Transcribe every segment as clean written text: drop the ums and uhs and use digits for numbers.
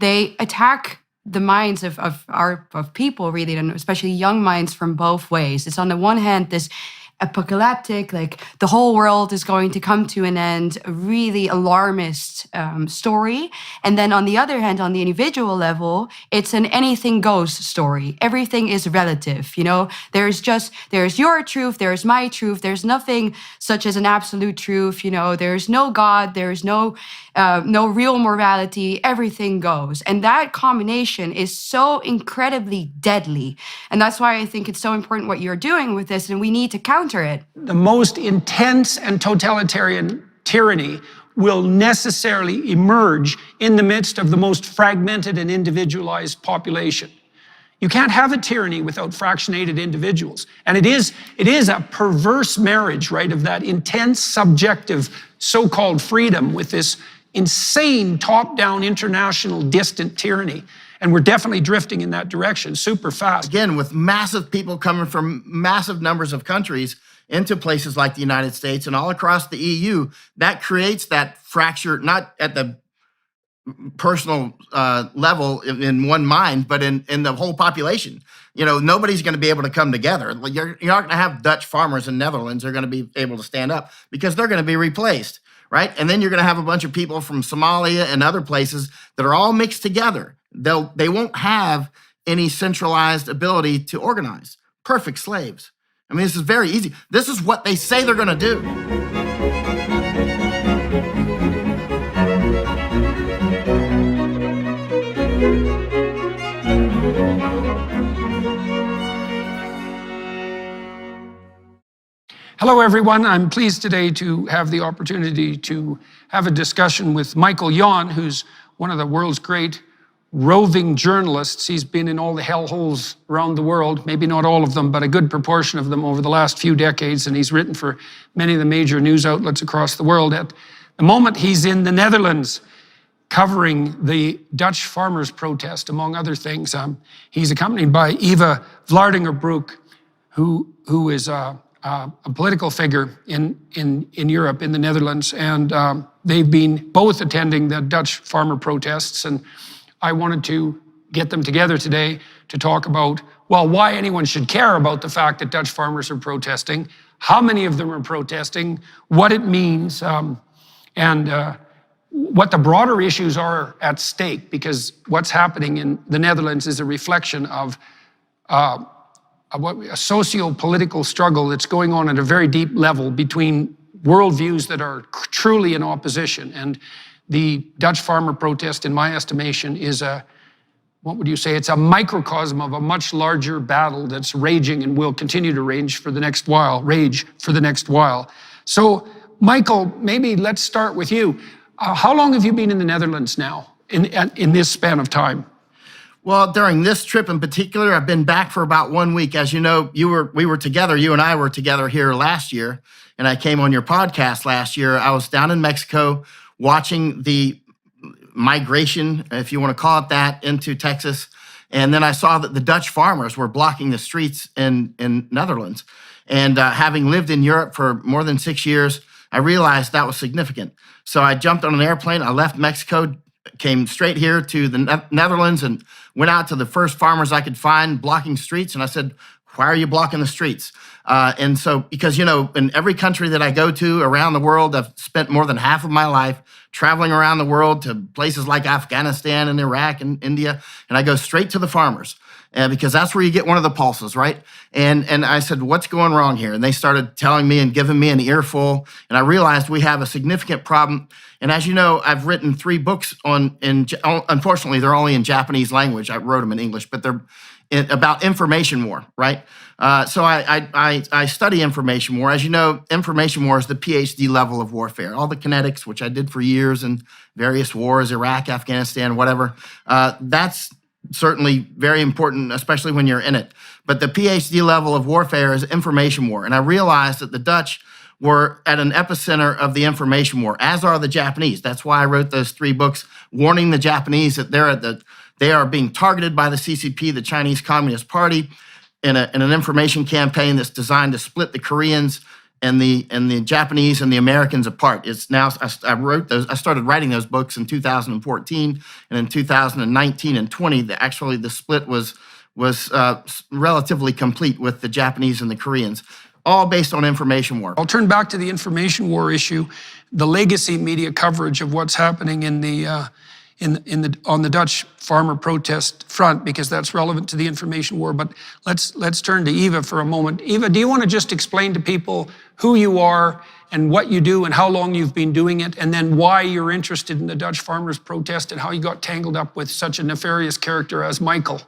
they attack the minds of people, really, and especially young minds, from both ways. It's on the one hand this apocalyptic, like the whole world is going to come to an end, a really alarmist story. And then on the other hand, on the individual level, it's an anything goes story. Everything is relative, you know? There's your truth, there's my truth, there's nothing such as an absolute truth, you know? There's no God, there's no real morality, everything goes. And that combination is so incredibly deadly. And that's why I think it's so important what you're doing with this, and we need to counter it. The most intense and totalitarian tyranny will necessarily emerge in the midst of the most fragmented and individualized population. You can't have a tyranny without fractionated individuals. And it is a perverse marriage, right, of that intense subjective so-called freedom with this insane top-down international distant tyranny. And we're definitely drifting in that direction super fast. Again, with massive people coming from massive numbers of countries into places like the United States and all across the EU, that creates that fracture, not at the personal level in one mind, but in the whole population. You know, nobody's going to be able to come together. You're not going to have Dutch farmers in Netherlands are going to be able to stand up because they're going to be replaced, right? And then you're going to have a bunch of people from Somalia and other places that are all mixed together. They won't have any centralized ability to organize. Perfect slaves. I mean, this is very easy. This is what they say they're going to do. Hello, everyone. I'm pleased today to have the opportunity to have a discussion with Michael Yon, who's one of the world's great roving journalists. He's been in all the hellholes around the world, maybe not all of them, but a good proportion of them over the last few decades, and he's written for many of the major news outlets across the world. At the moment, he's in the Netherlands covering the Dutch farmers' protest, among other things. He's accompanied by Eva Vlaardingerbroek, who is a political figure in Europe, in the Netherlands, and they've been both attending the Dutch farmer protests, and I wanted to get them together today to talk about, well, why anyone should care about the fact that Dutch farmers are protesting, how many of them are protesting, what it means, and what the broader issues are at stake, because what's happening in the Netherlands is a reflection of a socio-political struggle that's going on at a very deep level between worldviews that are truly in opposition. And the Dutch farmer protest, in my estimation, is what would you say? It's a microcosm of a much larger battle that's raging and will continue to rage for the next while. So, Michael, maybe let's start with you. How long have you been in the Netherlands now, in this span of time? Well, during this trip in particular, I've been back for about 1 week. As you know, you and I were together here last year, and I came on your podcast last year. I was down in Mexico watching the migration, if you want to call it that, into Texas. And then I saw that the Dutch farmers were blocking the streets in Netherlands. And having lived in Europe for more than 6 years, I realized that was significant. So I jumped on an airplane. I left Mexico, came straight here to the Netherlands, and went out to the first farmers I could find blocking streets. And I said, why are you blocking the streets? And so, because, you know, in every country that I go to around the world, I've spent more than half of my life traveling around the world to places like Afghanistan and Iraq and India. And I go straight to the farmers because that's where you get one of the pulses, right? And I said, what's going wrong here? And they started telling me and giving me an earful. And I realized we have a significant problem. And as you know, I've written 3 books unfortunately, they're only in Japanese language. I wrote them in English, but they're about information war, right? So I study information war. As you know, information war is the PhD level of warfare. All the kinetics, which I did for years in various wars, Iraq, Afghanistan, whatever, that's certainly very important, especially when you're in it. But the PhD level of warfare is information war. And I realized that the Dutch were at an epicenter of the information war, as are the Japanese. That's why I wrote those 3 books warning the Japanese that they are being targeted by the CCP, the Chinese Communist Party, in an information campaign that's designed to split the Koreans and the Japanese and the Americans apart. It's now I started writing those books in 2014, and in 2019 and 20, the split was relatively complete with the Japanese and the Koreans, all based on information war. I'll turn back to the information war issue, the legacy media coverage of what's happening on the Dutch farmer protest front, because that's relevant to the information war. But let's turn to Eva for a moment. Eva, do you want to just explain to people who you are and what you do and how long you've been doing it, and then why you're interested in the Dutch farmers protest and how you got tangled up with such a nefarious character as Michael?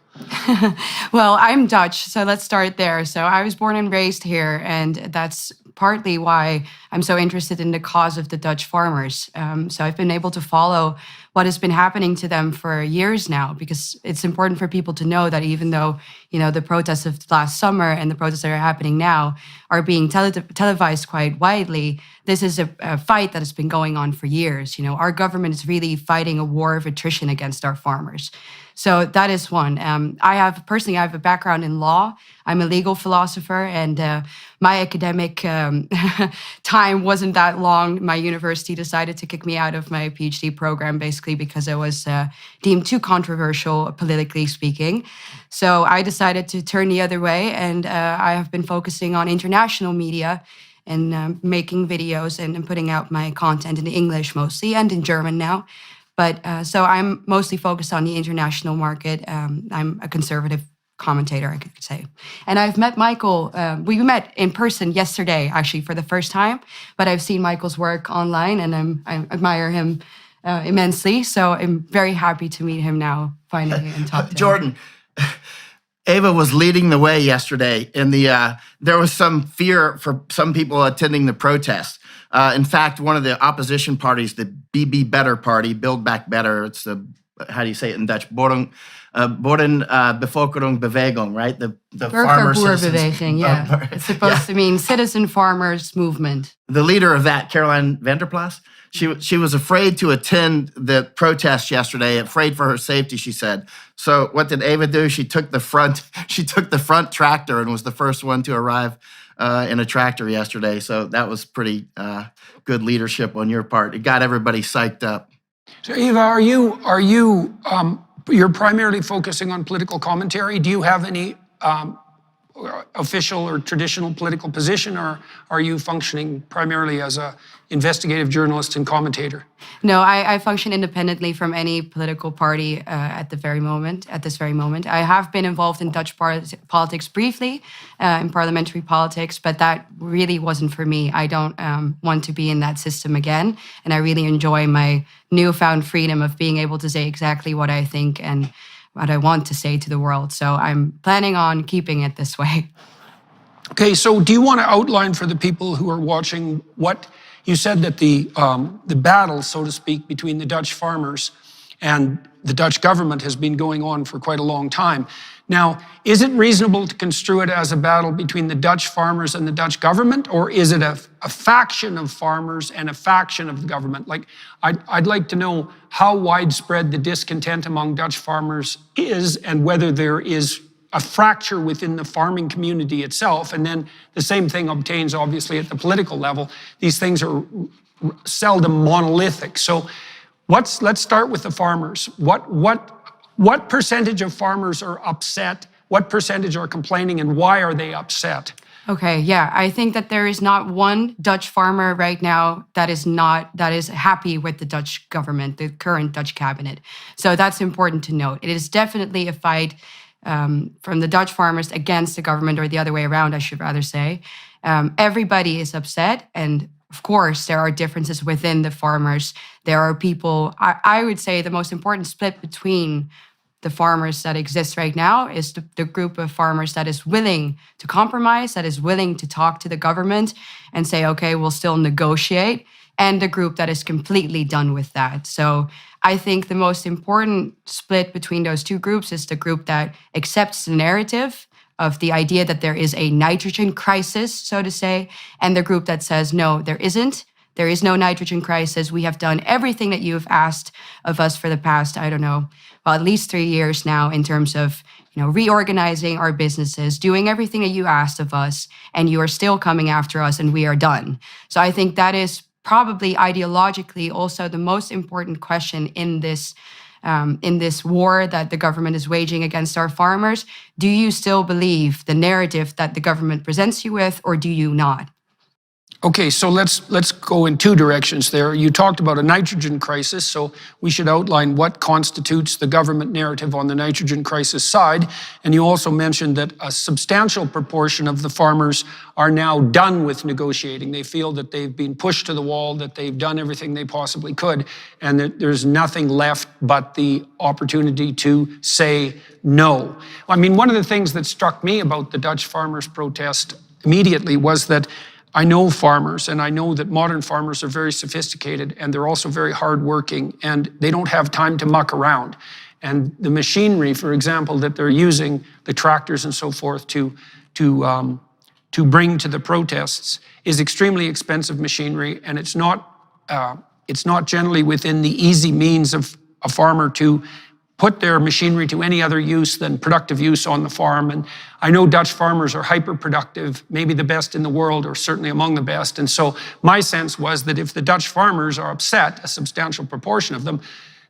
Well, I'm Dutch, so let's start there. So I was born and raised here, and that's partly why I'm so interested in the cause of the Dutch farmers. So I've been able to follow what has been happening to them for years now, because it's important for people to know that even though, the protests of last summer and the protests that are happening now are being televised quite widely, this is a fight that has been going on for years. Our government is really fighting a war of attrition against our farmers. So that is one. I have a background in law. I'm a legal philosopher, and my academic time wasn't that long. My university decided to kick me out of my PhD program, basically because I was deemed too controversial, politically speaking. So I decided to turn the other way, and I have been focusing on international media and making videos and putting out my content in English mostly, and in German now. But so I'm mostly focused on the international market. I'm a conservative commentator, I could say. And I've met Michael. We met in person yesterday, actually, for the first time. But I've seen Michael's work online, and I admire him immensely. So I'm very happy to meet him now, finally, and talk to Jordan, Eva was leading the way yesterday. There was some fear for some people attending the protest. In fact, one of the opposition parties, the BB Better party, Build Back Better, it's how do you say it in Dutch? Boerenbevolkingsbeweging, right? The farmer Burgerboerbeweging, yeah. It's supposed to mean citizen farmers movement. The leader of that, Caroline Vanderplas, she was afraid to attend the protest yesterday, afraid for her safety, she said. So what did Eva do? She took the front tractor and was the first one to arrive in a tractor yesterday. So that was pretty good leadership on your part. It got everybody psyched up. So Eva, you're primarily focusing on political commentary. Do you have any official or traditional political position, or are you functioning primarily as a investigative journalist and commentator? No, I function independently from any political party at this very moment. I have been involved in Dutch politics briefly, in parliamentary politics, but that really wasn't for me. I don't want to be in that system again, and I really enjoy my newfound freedom of being able to say exactly what I think and what I want to say to the world. So I'm planning on keeping it this way. Okay, so do you want to outline for the people who are watching what you said, that the battle, so to speak, between the Dutch farmers and the Dutch government has been going on for quite a long time. Now, is it reasonable to construe it as a battle between the Dutch farmers and the Dutch government, or is it a faction of farmers and a faction of the government? Like, I'd like to know how widespread the discontent among Dutch farmers is, and whether there is a fracture within the farming community itself. And then the same thing obtains, obviously, at the political level. These things are seldom monolithic. So let's start with the farmers. What percentage of farmers are upset? What percentage are complaining, and why are they upset? Okay, yeah, I think that there is not one Dutch farmer right now that is happy with the Dutch government, the current Dutch cabinet. So that's important to note. It is definitely a fight from the Dutch farmers against the government, or the other way around, I should rather say. Everybody is upset, and of course, there are differences within the farmers. There are people, I would say the most important split between the farmers that exist right now is the group of farmers that is willing to compromise, that is willing to talk to the government and say, okay, we'll still negotiate, and the group that is completely done with that. So I think the most important split between those two groups is the group that accepts the narrative of the idea that there is a nitrogen crisis, so to say, and the group that says, no, there isn't. There is no nitrogen crisis. We have done everything that you have asked of us for the past, I don't know, well, at least 3 years now, in terms of, reorganizing our businesses, doing everything that you asked of us, and you are still coming after us and we are done. So I think that is probably ideologically also the most important question in this war that the government is waging against our farmers. Do you still believe the narrative that the government presents you with, or do you not? Okay, so let's go in two directions there. You talked about a nitrogen crisis, so we should outline what constitutes the government narrative on the nitrogen crisis side. And you also mentioned that a substantial proportion of the farmers are now done with negotiating. They feel that they've been pushed to the wall, that they've done everything they possibly could, and that there's nothing left but the opportunity to say no. I mean, one of the things that struck me about the Dutch farmers' protest immediately was that I know farmers, and I know that modern farmers are very sophisticated, and they're also very hardworking, and they don't have time to muck around. And the machinery, for example, that they're using, the tractors and so forth, to bring to the protests is extremely expensive machinery, and it's not generally within the easy means of a farmer to put their machinery to any other use than productive use on the farm. And I know Dutch farmers are hyper-productive, maybe the best in the world, or certainly among the best. And so my sense was that if the Dutch farmers are upset, a substantial proportion of them,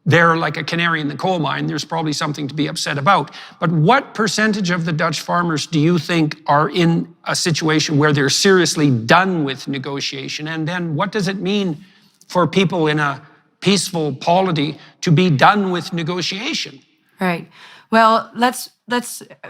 they're like a canary in the coal mine. There's probably something to be upset about. But what percentage of the Dutch farmers do you think are in a situation where they're seriously done with negotiation? And then what does it mean for people in a peaceful polity to be done with negotiation? Right. Well, let's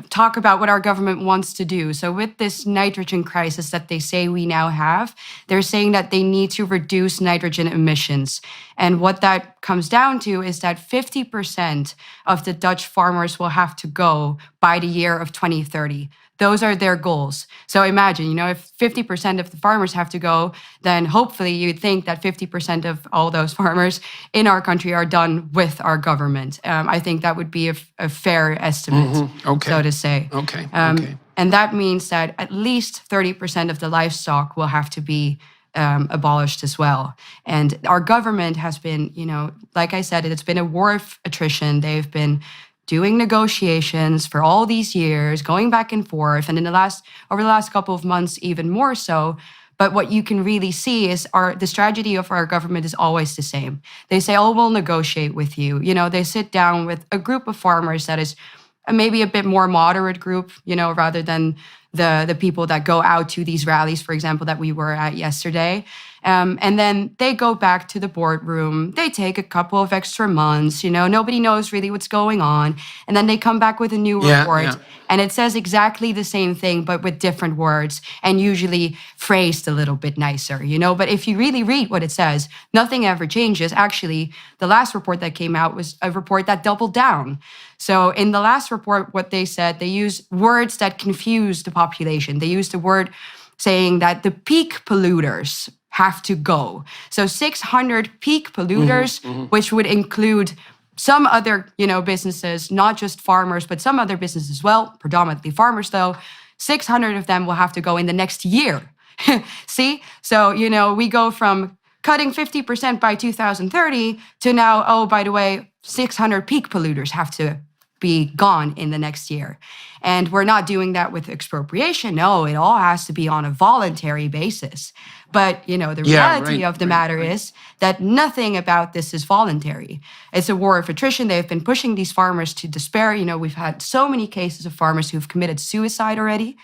talk about what our government wants to do. So with this nitrogen crisis that they say we now have, they're saying that they need to reduce nitrogen emissions. And what that comes down to is that 50% of the Dutch farmers will have to go by the year of 2030. Those are their goals. So imagine, if 50% of the farmers have to go, then hopefully you'd think that 50% of all those farmers in our country are done with our government. I think that would be a fair estimate, so to say. Okay. And that means that at least 30% of the livestock will have to be abolished as well. And our government has been, like I said, it's been a war of attrition. They've been doing negotiations for all these years, going back and forth, and over the last couple of months, even more so. But what you can really see is the strategy of our government is always the same. They say, "Oh, we'll negotiate with you." They sit down with a group of farmers that is maybe a bit more moderate group, rather than the people that go out to these rallies, for example, that we were at yesterday. And then they go back to the boardroom. They take a couple of extra months, nobody knows really what's going on. And then they come back with a new report. Yeah. And it says exactly the same thing, but with different words and usually phrased a little bit nicer, But if you really read what it says, nothing ever changes. Actually, the last report that came out was a report that doubled down. So in the last report, what they said, they used words that confused the population. They used the word saying that the peak polluters have to go. So 600 peak polluters, which would include some other, businesses, not just farmers, but some other businesses as well, predominantly farmers though, 600 of them will have to go in the next year. See? So, we go from cutting 50% by 2030 to now, oh, by the way, 600 peak polluters have to be gone in the next year. And we're not doing that with expropriation. No, it all has to be on a voluntary basis. But, the reality of the matter is that nothing about this is voluntary. It's a war of attrition. They've been pushing these farmers to despair. We've had so many cases of farmers who've committed suicide already.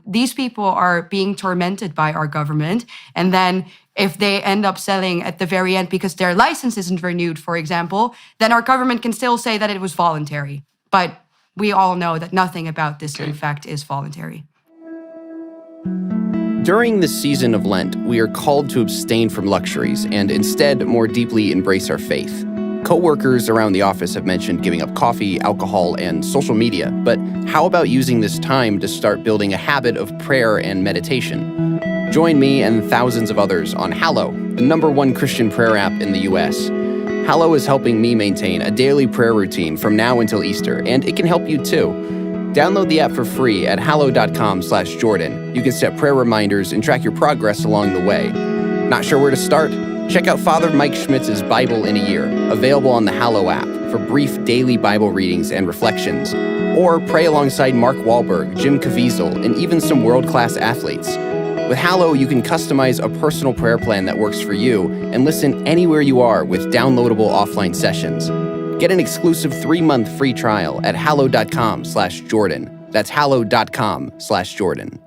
These people are being tormented by our government. And then if they end up selling at the very end because their license isn't renewed, for example, then our government can still say that it was voluntary. But we all know that nothing about this, in fact, is voluntary. During this season of Lent, we are called to abstain from luxuries and instead more deeply embrace our faith. Co-workers around the office have mentioned giving up coffee, alcohol, and social media, but how about using this time to start building a habit of prayer and meditation? Join me and thousands of others on Hallow, the #1 Christian prayer app in the US. Hallow is helping me maintain a daily prayer routine from now until Easter, and it can help you too. Download the app for free at hallow.com/Jordan. You can set prayer reminders and track your progress along the way. Not sure where to start? Check out Father Mike Schmitz's Bible in a Year, available on the Hallow app for brief daily Bible readings and reflections. Or pray alongside Mark Wahlberg, Jim Caviezel, and even some world-class athletes. With Hallow, you can customize a personal prayer plan that works for you and listen anywhere you are with downloadable offline sessions. Get an exclusive 3-month free trial at hallow.com/Jordan. That's hallow.com/Jordan.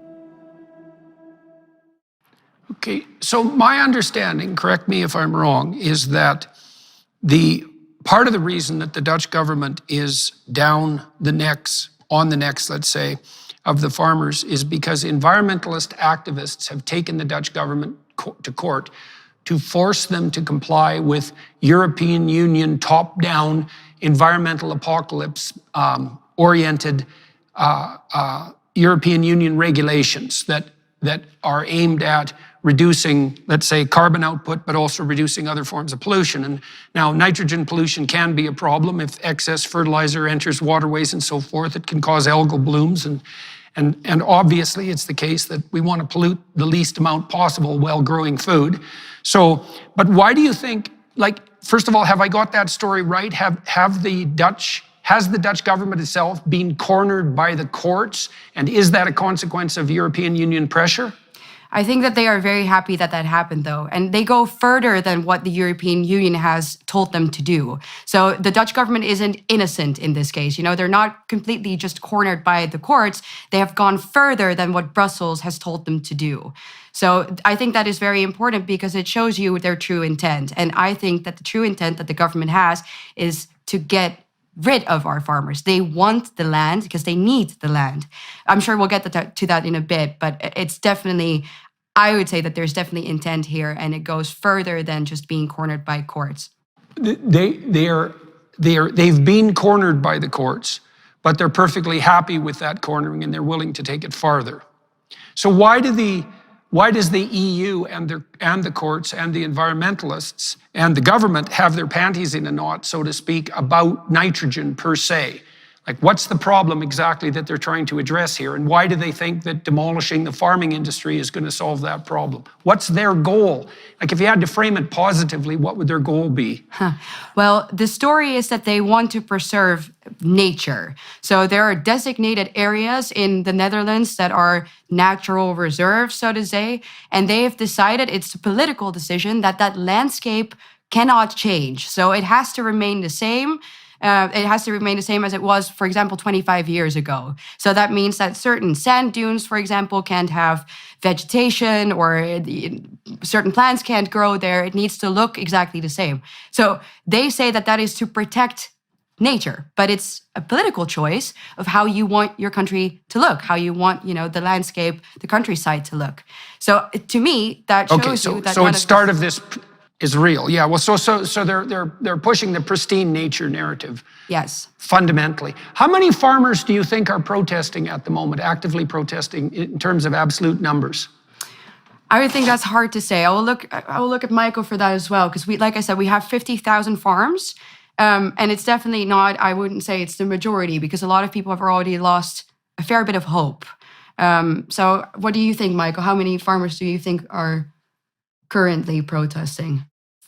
Okay, so my understanding, correct me if I'm wrong, is that the part of the reason that the Dutch government is down the necks, on the necks, let's say, of the farmers is because environmentalist activists have taken the Dutch government to court to force them to comply with European Union top-down environmental apocalypse oriented European Union regulations that are aimed at reducing, let's say, carbon output, but also reducing other forms of pollution. And now nitrogen pollution can be a problem if excess fertilizer enters waterways and so forth. It can cause algal blooms. And obviously it's the case that we want to pollute the least amount possible while growing food. So, but why do you think, like, first of all, have I got that story right? Has the Dutch government itself been cornered by the courts? And is that a consequence of European Union pressure? I think that they are very happy that that happened, though. And they go further than what the European Union has told them to do. So the Dutch government isn't innocent in this case. You know, they're not completely just cornered by the courts. They have gone further than what Brussels has told them to do. So I think that is very important because it shows you their true intent. And I think that the true intent that the government has is to get rid of our farmers. They want the land because they need the land. I'm sure we'll get to that in a bit, but it's definitely, I would say that there's definitely intent here, and it goes further than just being cornered by courts. They've been cornered by the courts, but they're perfectly happy with that cornering and they're willing to take it farther. So why does the EU and the courts and the environmentalists and the government have their panties in a knot, so to speak, about nitrogen per se? Like, what's the problem exactly that they're trying to address here? And why do they think that demolishing the farming industry is going to solve that problem? What's their goal? Like, if you had to frame it positively, what would their goal be? Well, the story is that they want to preserve nature. So there are designated areas in the Netherlands that are natural reserves, so to say, and they have decided, it's a political decision, that landscape cannot change. So it has to remain the same. It has to remain the same as it was, for example, 25 years ago. So that means that certain sand dunes, for example, can't have vegetation, or certain plants can't grow there. It needs to look exactly the same. So they say that that is to protect nature, but it's a political choice of how you want your country to look, how you want, the landscape, the countryside to look. So to me, that shows you that. So at start of this is real. Yeah. Well, so they're pushing the pristine nature narrative. Yes. Fundamentally. How many farmers do you think are protesting at the moment, actively protesting in terms of absolute numbers? I would think that's hard to say. I will look at Michael for that as well, because like I said, we have 50,000 farms, and it's definitely not, I wouldn't say it's the majority, because a lot of people have already lost a fair bit of hope. So what do you think, Michael? How many farmers do you think are currently protesting?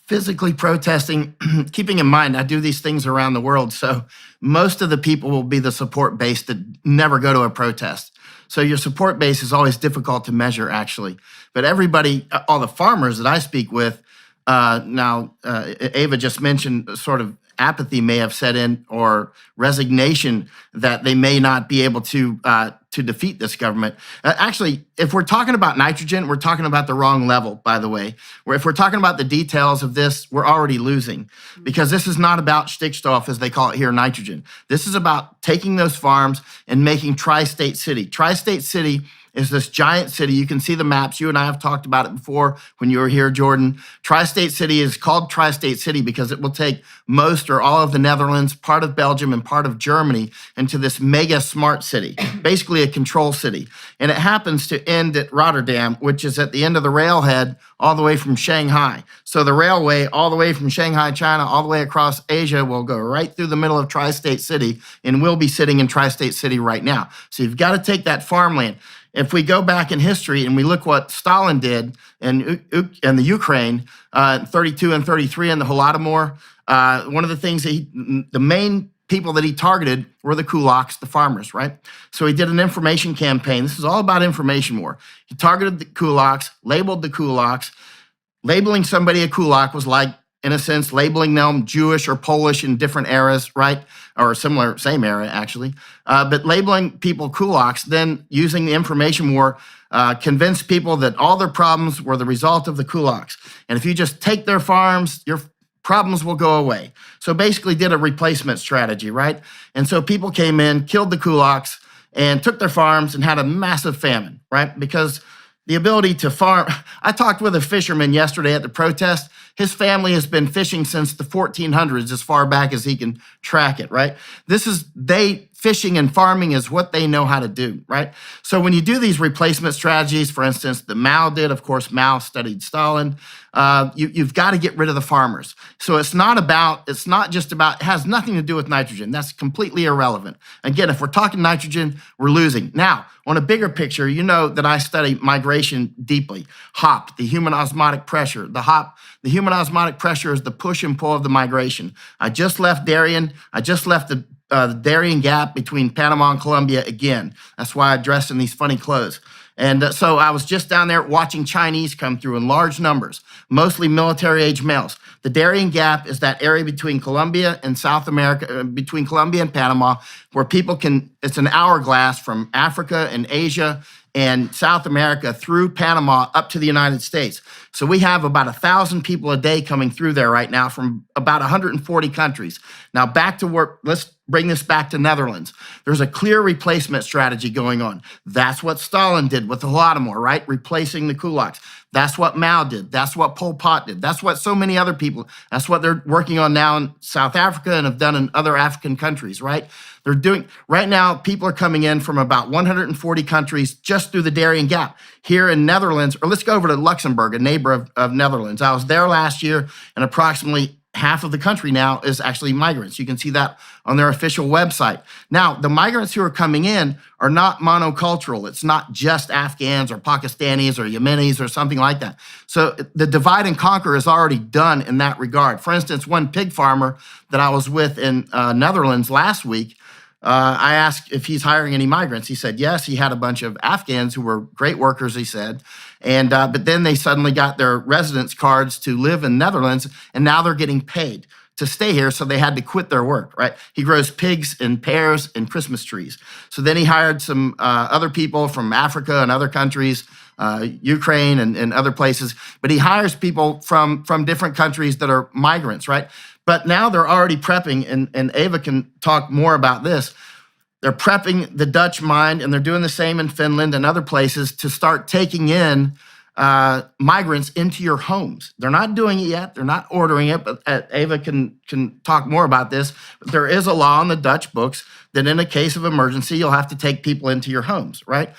Physically protesting, keeping in mind, I do these things around the world, so most of the people will be the support base that never go to a protest. So your support base is always difficult to measure, actually. But everybody, all the farmers that I speak with, Ava just mentioned sort of apathy may have set in, or resignation that they may not be able to defeat this government. Actually, if we're talking about nitrogen, we're talking about the wrong level, by the way. Where if we're talking about the details of this, we're already losing, because this is not about Stickstoff, as they call it here, nitrogen. This is about taking those farms and making Tri-State City. Tri-State City is this giant city. You can see the maps. You and I have talked about it before when you were here, Jordan. Tri-State City is called Tri-State City because it will take most or all of the Netherlands, part of Belgium, and part of Germany into this mega smart city, basically a control city. And it happens to end at Rotterdam, which is at the end of the railhead all the way from Shanghai. So the railway all the way from Shanghai, China, all the way across Asia will go right through the middle of Tri-State City, and we'll be sitting in Tri-State City right now. So you've got to take that farmland. If we go back in history and we look what Stalin did in the Ukraine, 32 and 33 in the Holodomor, one of the things that the main people that he targeted were the kulaks, the farmers, right? So he did an information campaign. This is all about information war. He targeted the kulaks, labeled the kulaks. Labeling somebody a kulak was like, in a sense, labeling them Jewish or Polish in different eras, right? Or similar, same era, actually. But labeling people kulaks, then using the information war, convinced people that all their problems were the result of the kulaks. And if you just take their farms, your problems will go away. So basically did a replacement strategy, right? And so people came in, killed the kulaks, and took their farms and had a massive famine, right? Because the ability to farm. I talked with a fisherman yesterday at the protest. His family has been fishing since the 1400s, as far back as he can track it, right? Fishing and farming is what they know how to do, right? So when you do these replacement strategies, for instance, that Mao did, of course, Mao studied Stalin, you've got to get rid of the farmers. So it has nothing to do with nitrogen. That's completely irrelevant. Again, if we're talking nitrogen, we're losing. Now, on a bigger picture, you know that I study migration deeply. HOP, the human osmotic pressure. The human osmotic pressure is the push and pull of the migration. I just left Darien. I just left the Darien Gap between Panama and Colombia again. That's why I dress in these funny clothes. And so I was just down there watching Chinese come through in large numbers, mostly military-age males. The Darien Gap is that area between Colombia and South America, between Colombia and Panama, where it's an hourglass from Africa and Asia and South America through Panama up to the United States. So we have about 1,000 people a day coming through there right now from about 140 countries. Now back to work, let's bring this back to Netherlands. There's a clear replacement strategy going on. That's what Stalin did with the Holodomor, right? Replacing the kulaks. That's what Mao did. That's what Pol Pot did. That's what so many other people, that's what they're working on now in South Africa and have done in other African countries, right? Right now, people are coming in from about 140 countries just through the Darien Gap. Here in Netherlands, or let's go over to Luxembourg, a neighbor of Netherlands. I was there last year, and approximately half of the country now is actually migrants. You can see that on their official website. Now, the migrants who are coming in are not monocultural. It's not just Afghans or Pakistanis or Yemenis or something like that. So the divide and conquer is already done in that regard. For instance, one pig farmer that I was with in Netherlands last week, I asked if he's hiring any migrants. He said yes. He had a bunch of Afghans who were great workers, he said. But then they suddenly got their residence cards to live in Netherlands, and now they're getting paid to stay here, so they had to quit their work, right? He grows pigs and pears and Christmas trees. So then he hired some other people from Africa and other countries, Ukraine and other places. But he hires people from different countries that are migrants, right? But now they're already prepping, and Ava can talk more about this. They're prepping the Dutch mind, and they're doing the same in Finland and other places to start taking in migrants into your homes. They're not doing it yet. They're not ordering it, but Ava can talk more about this. But there is a law in the Dutch books that in a case of emergency, you'll have to take people into your homes, right?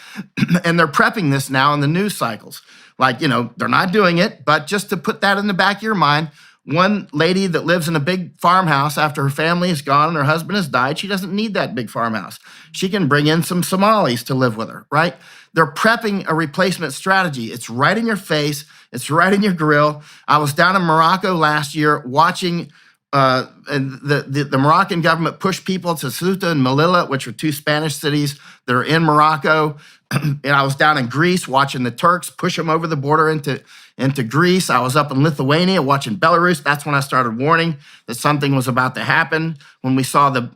And they're prepping this now in the news cycles. Like, they're not doing it, but just to put that in the back of your mind, one lady that lives in a big farmhouse after her family is gone and her husband has died, she doesn't need that big farmhouse. She can bring in some Somalis to live with her, right? They're prepping a replacement strategy. It's right in your face. It's right in your grill. I was down in Morocco last year watching the Moroccan government push people to Ceuta and Melilla, which are two Spanish cities that are in Morocco. And I was down in Greece watching the Turks push them over the border into Greece. I was up in Lithuania watching Belarus. That's when I started warning that something was about to happen. When we saw the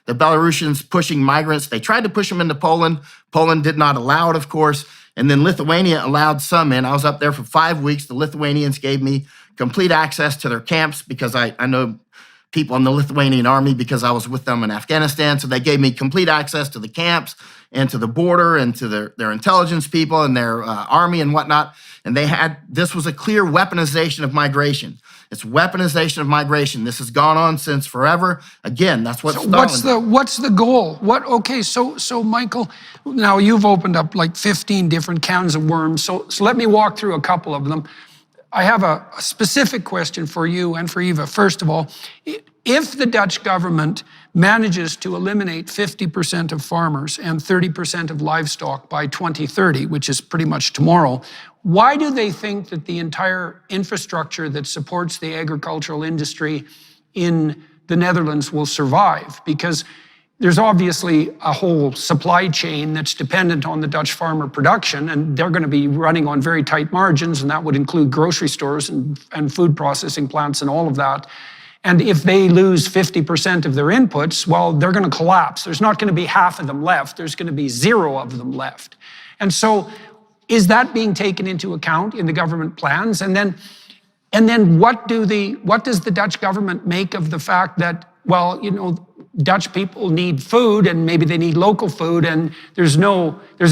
Belarusians pushing migrants, they tried to push them into Poland. Poland did not allow it, of course. And then Lithuania allowed some in. I was up there for 5 weeks. The Lithuanians gave me complete access to their camps because I know people in the Lithuanian army because I was with them in Afghanistan. So they gave me complete access to the camps and to the border and to their intelligence people and their army and whatnot. And this was a clear weaponization of migration. It's weaponization of migration. This has gone on since forever. Again, that's what Stalin What's the goal? So Michael, now you've opened up like 15 different cans of worms. So let me walk through a couple of them. I have a specific question for you and for Eva. First of all, if the Dutch government manages to eliminate 50% of farmers and 30% of livestock by 2030, which is pretty much tomorrow, why do they think that the entire infrastructure that supports the agricultural industry in the Netherlands will survive, because there's obviously a whole supply chain that's dependent on the Dutch farmer production, and they're going to be running on very tight margins, and that would include grocery stores and food processing plants and all of that. And if they lose 50% of their inputs, well, they're going to collapse. There's not going to be half of them left. There's going to be 0 of them left. And so is that being taken into account in the government plans? And then what does the Dutch government make of the fact that, well, Dutch people need food, and maybe they need local food, and there's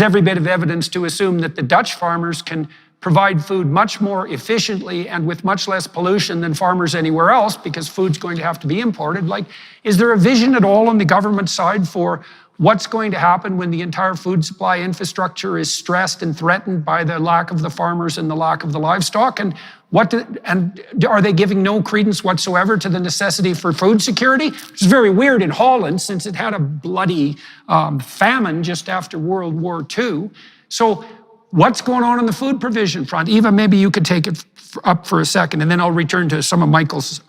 every bit of evidence to assume that the Dutch farmers can provide food much more efficiently and with much less pollution than farmers anywhere else, because food's going to have to be imported. Like, is there a vision at all on the government side for what's going to happen when the entire food supply infrastructure is stressed and threatened by the lack of the farmers and the lack of the livestock? And are they giving no credence whatsoever to the necessity for food security? Which is very weird in Holland, since it had a bloody famine just after World War II. So what's going on the food provision front? Eva, maybe you could take it up for a second, and then I'll return to some of Michael's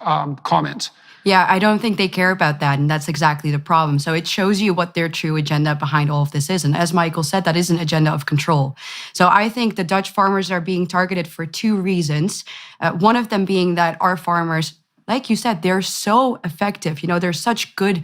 comments. Yeah, I don't think they care about that, and that's exactly the problem. So it shows you what their true agenda behind all of this is. And as Michael said, that is an agenda of control. So I think the Dutch farmers are being targeted for 2 reasons. One of them being that our farmers, like you said, they're so effective. They're such good.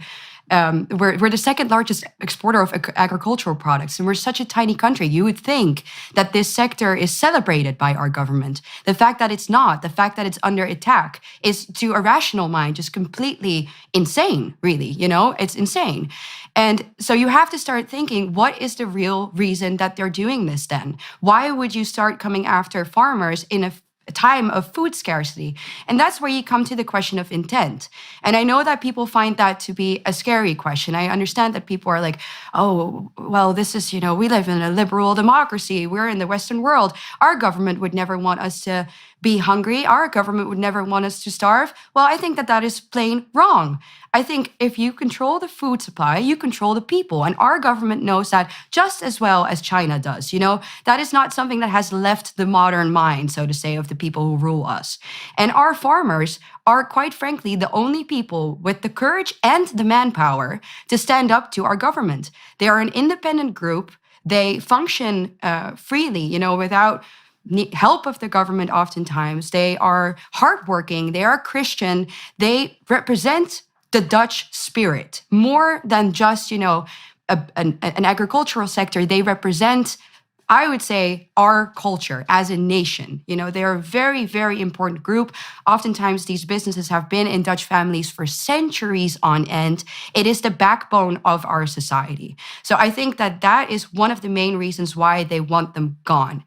We're the second largest exporter of agricultural products, and we're such a tiny country. You would think that this sector is celebrated by our government. The fact that it's not, the fact that it's under attack, is, to a rational mind, just completely insane, really. It's insane. And so you have to start thinking, what is the real reason that they're doing this then? Why would you start coming after farmers in a time of food scarcity? And that's where you come to the question of intent. And I know that people find that to be a scary question. I understand that people are like, oh, well, this is, we live in a liberal democracy. We're in the Western world. Our government would never want us to be hungry. Our government would never want us to starve. Well, I think that is plain wrong. I think if you control the food supply, you control the people. And our government knows that just as well as China does. That is not something that has left the modern mind, so to say, of the people who rule us. And our farmers are, quite frankly, the only people with the courage and the manpower to stand up to our government. They are an independent group. They function freely, without help of the government oftentimes. They are hardworking. They are Christian. They represent the Dutch spirit more than just, an agricultural sector. They represent, I would say, our culture as a nation. They're a very, very important group. Oftentimes, these businesses have been in Dutch families for centuries on end. It is the backbone of our society. So I think that is one of the main reasons why they want them gone.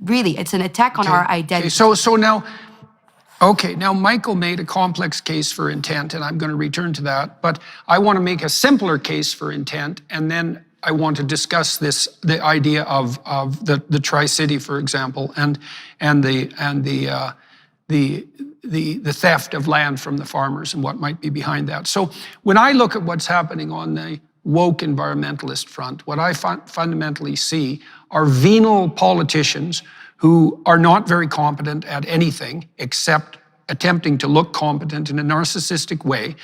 Really, it's an attack on our identity. Okay, now Michael made a complex case for intent, and I'm going to return to that. But I want to make a simpler case for intent, and then I want to discuss the idea of the Tri-City, for example, and the theft of land from the farmers and what might be behind that. So when I look at what's happening on the woke environmentalist front, what I fundamentally see are venal politicians who are not very competent at anything except attempting to look competent in a narcissistic way,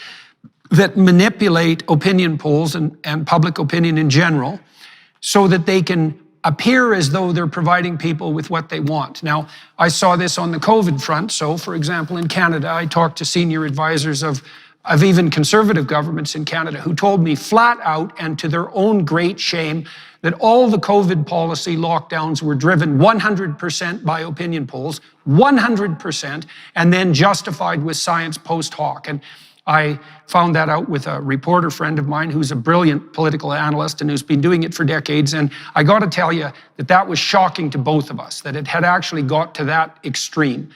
that manipulate opinion polls and public opinion in general so that they can appear as though they're providing people with what they want. Now, I saw this on the COVID front. So, for example, in Canada, I talked to senior advisors of even conservative governments in Canada who told me flat out and to their own great shame that all the COVID policy lockdowns were driven 100% by opinion polls, 100%, and then justified with science post hoc. And I found that out with a reporter friend of mine who's a brilliant political analyst and who's been doing it for decades. And I got to tell you that was shocking to both of us, that it had actually got to that extreme.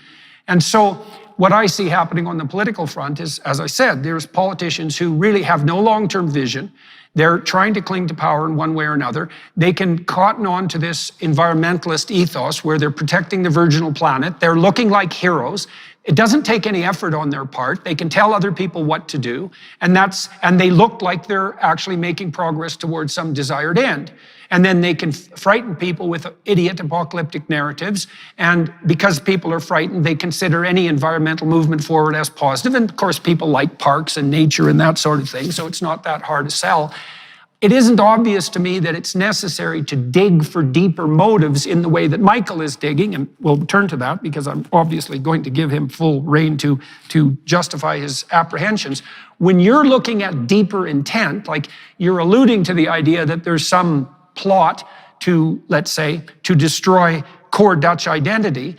And so what I see happening on the political front is, as I said, there's politicians who really have no long-term vision. They're trying to cling to power in one way or another. They can cotton on to this environmentalist ethos where they're protecting the virginal planet. They're looking like heroes. It doesn't take any effort on their part. They can tell other people what to do, and they look like they're actually making progress towards some desired end. And then they can frighten people with idiot apocalyptic narratives, and because people are frightened, they consider any environmental movement forward as positive. And of course, people like parks and nature and that sort of thing, so it's not that hard to sell. It isn't obvious to me that it's necessary to dig for deeper motives in the way that Michael is digging, and we'll turn to that because I'm obviously going to give him full rein to justify his apprehensions. When you're looking at deeper intent, like you're alluding to the idea that there's some plot to, let's say, to destroy core Dutch identity,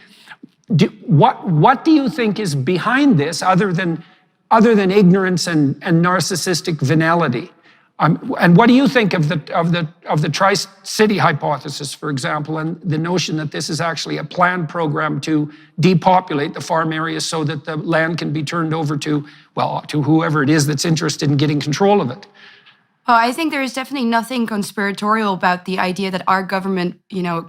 what do you think is behind this other than ignorance and narcissistic venality? And what do you think of the Tri-City hypothesis, for example, and the notion that this is actually a planned program to depopulate the farm areas so that the land can be turned over to whoever it is that's interested in getting control of it? Well, I think there is definitely nothing conspiratorial about the idea that our government,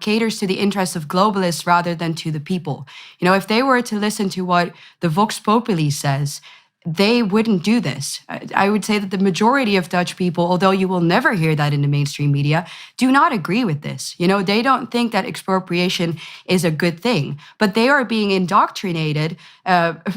caters to the interests of globalists rather than to the people. If they were to listen to what the Vox Populi says, they wouldn't do this. I would say that the majority of Dutch people, although you will never hear that in the mainstream media, do not agree with this. They don't think that expropriation is a good thing, but they are being indoctrinated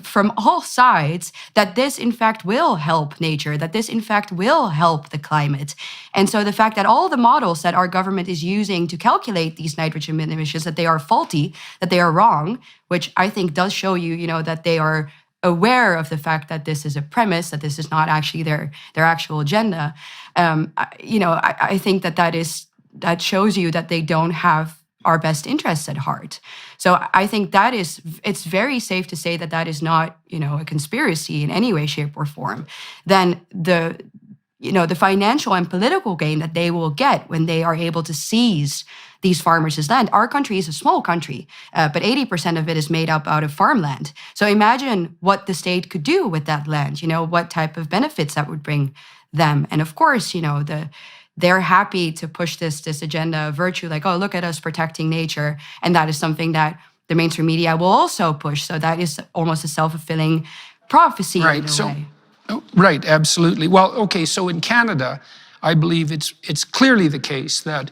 from all sides that this in fact will help nature, that this in fact will help the climate. And so the fact that all the models that our government is using to calculate these nitrogen emissions, that they are faulty, that they are wrong, which I think does show you, that they are aware of the fact that this is a premise, that this is not actually their actual agenda. I think that shows you that they don't have our best interests at heart. So I think it's very safe to say that is not, a conspiracy in any way, shape, or form. Then the financial and political gain that they will get when they are able to seize these farmers' land. Our country is a small country, but 80% of it is made up out of farmland. So imagine what the state could do with that land, what type of benefits that would bring them. And of course, they're happy to push this agenda of virtue, like, oh, look at us protecting nature. And that is something that the mainstream media will also push. So that is almost a self-fulfilling prophecy in a way. Right, absolutely. Well, okay, so in Canada, I believe it's clearly the case that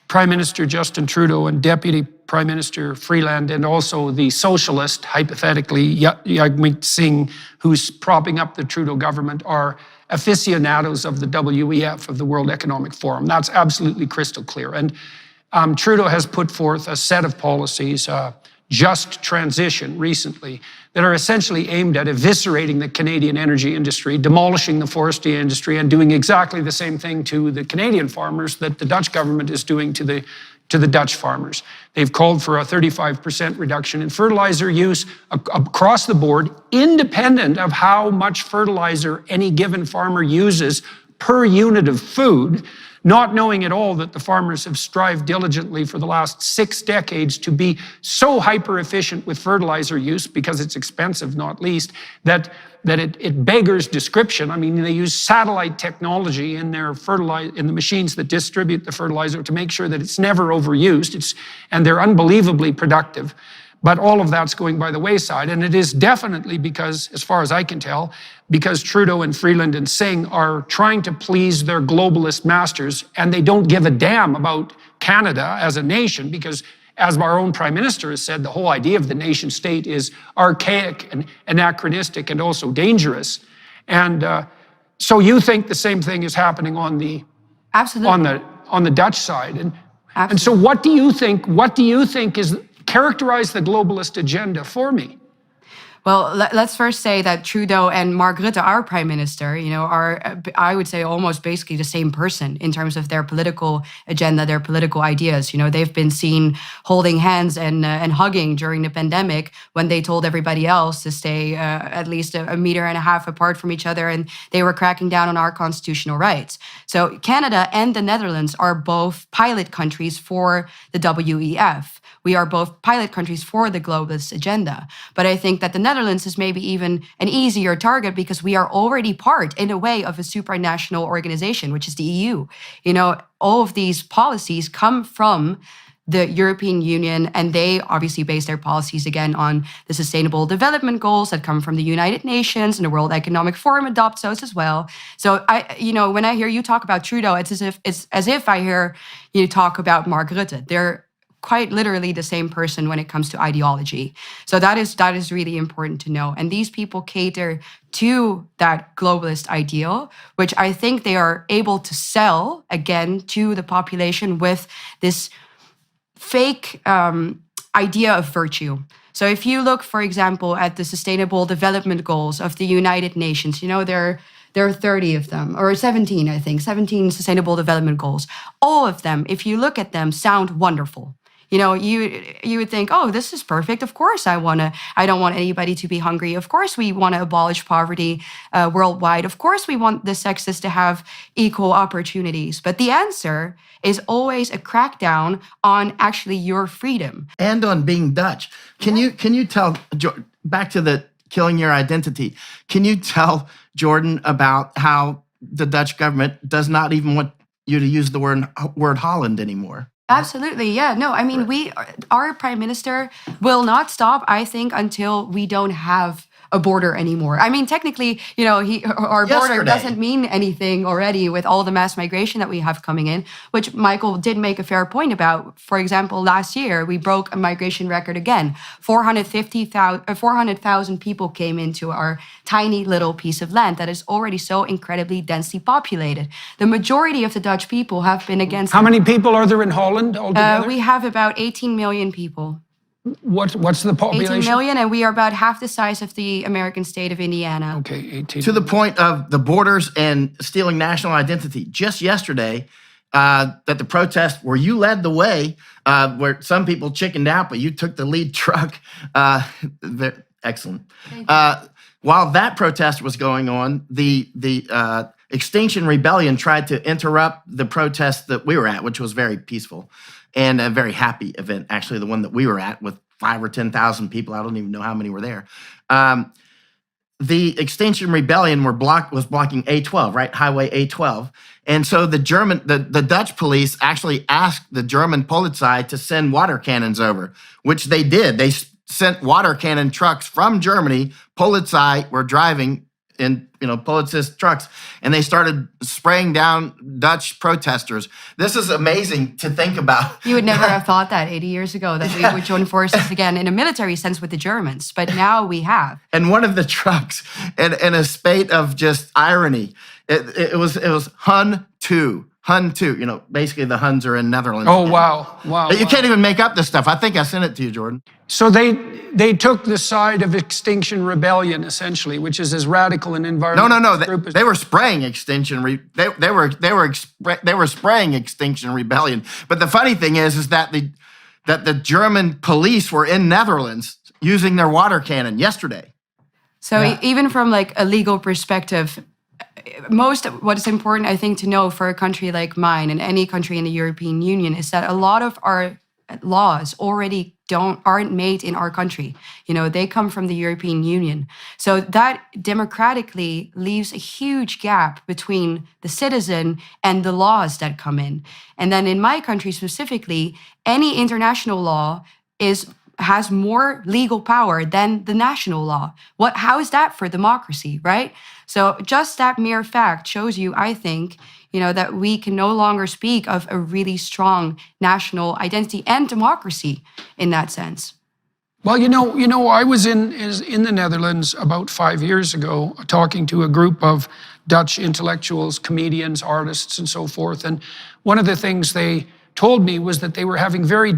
Prime Minister Justin Trudeau and Deputy Prime Minister Freeland and also the socialist, hypothetically, Jagmeet Singh, who's propping up the Trudeau government, are aficionados of the WEF, of the World Economic Forum. That's absolutely crystal clear. And Trudeau has put forth a set of policies, just transition recently, that are essentially aimed at eviscerating the Canadian energy industry, demolishing the forestry industry, and doing exactly the same thing to the Canadian farmers that the Dutch government is doing to the Dutch farmers. They've called for a 35% reduction in fertilizer use across the board, independent of how much fertilizer any given farmer uses per unit of food, not knowing at all that the farmers have strived diligently for the last 6 decades to be so hyper-efficient with fertilizer use, because it's expensive, not least, that it beggars description. I mean, they use satellite technology in in the machines that distribute the fertilizer to make sure that it's never overused. And they're unbelievably productive. But all of that's going by the wayside. And it is definitely because, as far as I can tell, because Trudeau and Freeland and Singh are trying to please their globalist masters, and they don't give a damn about Canada as a nation, because, as our own Prime Minister has said, the whole idea of the nation state is archaic and anachronistic and also dangerous. And so you think the same thing is happening on the Absolutely. on the Dutch side. And so what do you think is, characterize the globalist agenda for me? Well, let's first say that Trudeau and Mark Rutte, our prime minister, are, I would say, almost basically the same person in terms of their political agenda, their political ideas. They've been seen holding hands and hugging during the pandemic when they told everybody else to stay at least a meter and a half apart from each other, and they were cracking down on our constitutional rights. So Canada and the Netherlands are both pilot countries for the WEF. We are both pilot countries for the globalist agenda. But I think that the Netherlands is maybe even an easier target because we are already part, in a way, of a supranational organization, which is the EU. All of these policies come from the European Union, and they obviously base their policies again on the Sustainable Development Goals that come from the United Nations, and the World Economic Forum adopts those as well. So when I hear you talk about Trudeau, it's as if I hear you talk about Mark Rutte. They're quite literally the same person when it comes to ideology. So that is really important to know. And these people cater to that globalist ideal, which I think they are able to sell again to the population with this fake idea of virtue. So if you look, for example, at the Sustainable Development Goals of the United Nations, there are 30 of them, or 17, I think, 17 Sustainable Development Goals. All of them, if you look at them, sound wonderful. You would think, oh, this is perfect. Of course, I don't want anybody to be hungry. Of course, we want to abolish poverty worldwide. Of course, we want the sexes to have equal opportunities. But the answer is always a crackdown on actually your freedom. And on being Dutch. Can you tell, back to the killing your identity, can you tell Jordan about how the Dutch government does not even want you to use the word Holland anymore? Absolutely. Yeah. No, I mean, our prime minister will not stop, I think, until we don't have a border anymore. I mean, technically, our border doesn't mean anything already with all the mass migration that we have coming in, which Michael did make a fair point about. For example, last year, we broke a migration record again. 400,000 people came into our tiny little piece of land that is already so incredibly densely populated. The majority of the Dutch people have been against How many people are there in Holland altogether? We have about 18 million people. What's the population? 18 million, and we are about half the size of the American state of Indiana. Okay, 18. To the point of the borders and stealing national identity. Just yesterday, that the protest where you led the way, where some people chickened out, but you took the lead truck. Excellent. While that protest was going on, the Extinction Rebellion tried to interrupt the protest that we were at, which was very peaceful and a very happy event, actually, the one that we were at with 5,000 or 10,000 people. I don't even know how many were there. The Extinction Rebellion was blocking A12, right? Highway A12. And so the Dutch police actually asked the German Polizei to send water cannons over, which they did. They sent water cannon trucks from Germany. Polizei were driving in Polizist trucks, and they started spraying down Dutch protesters. This is amazing to think about. You would never have thought that 80 years ago, that we would join forces again in a military sense with the Germans, but now we have. And one of the trucks, in a spate of just irony, it was Hun 2. Hun 2, basically the Huns are in Netherlands. Oh, wow. You can't even make up this stuff. I think I sent it to you, Jordan. So they took the side of Extinction Rebellion, essentially, which is as radical an environmental No. They were spraying Extinction. They were spraying Extinction Rebellion. But the funny thing is that the German police were in Netherlands using their water cannon yesterday. So even from like a legal perspective, what is important, I think, to know for a country like mine and any country in the European Union is that a lot of our laws already aren't made in our country. They come from the European Union. So that democratically leaves a huge gap between the citizen and the laws that come in. And then in my country specifically, any international law has more legal power than the national law. How is that for democracy, right? So just that mere fact shows you, I think, that we can no longer speak of a really strong national identity and democracy in that sense. Well, I was in the Netherlands about 5 years ago talking to a group of Dutch intellectuals, comedians, artists, and so forth. And one of the things they told me was that they were having very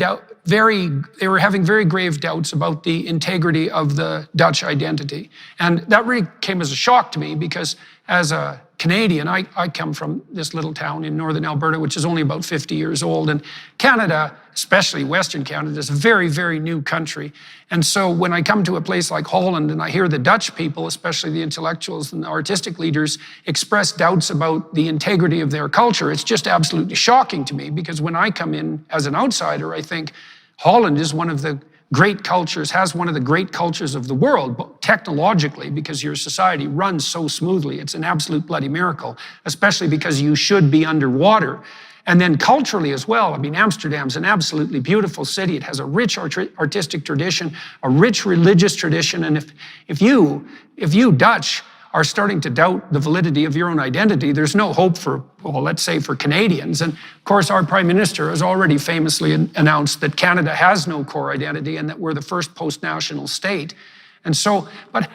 grave doubts about the integrity of the Dutch identity. And that really came as a shock to me because as a Canadian, I come from this little town in northern Alberta, which is only about 50 years old. And Canada, especially Western Canada, is a very, very new country. And so when I come to a place like Holland and I hear the Dutch people, especially the intellectuals and the artistic leaders, express doubts about the integrity of their culture, it's just absolutely shocking to me because when I come in as an outsider, I think Holland is one of the great cultures, has one of the great cultures of the world, technologically, because your society runs so smoothly. It's an absolute bloody miracle, especially because you should be underwater. And then culturally as well. I mean, Amsterdam's an absolutely beautiful city. It has a rich artistic tradition, a rich religious tradition. And if you Dutch are starting to doubt the validity of your own identity, there's no hope for, well, let's say for Canadians. And of course, our Prime Minister has already famously announced that Canada has no core identity and that we're the first post-national state. And so, but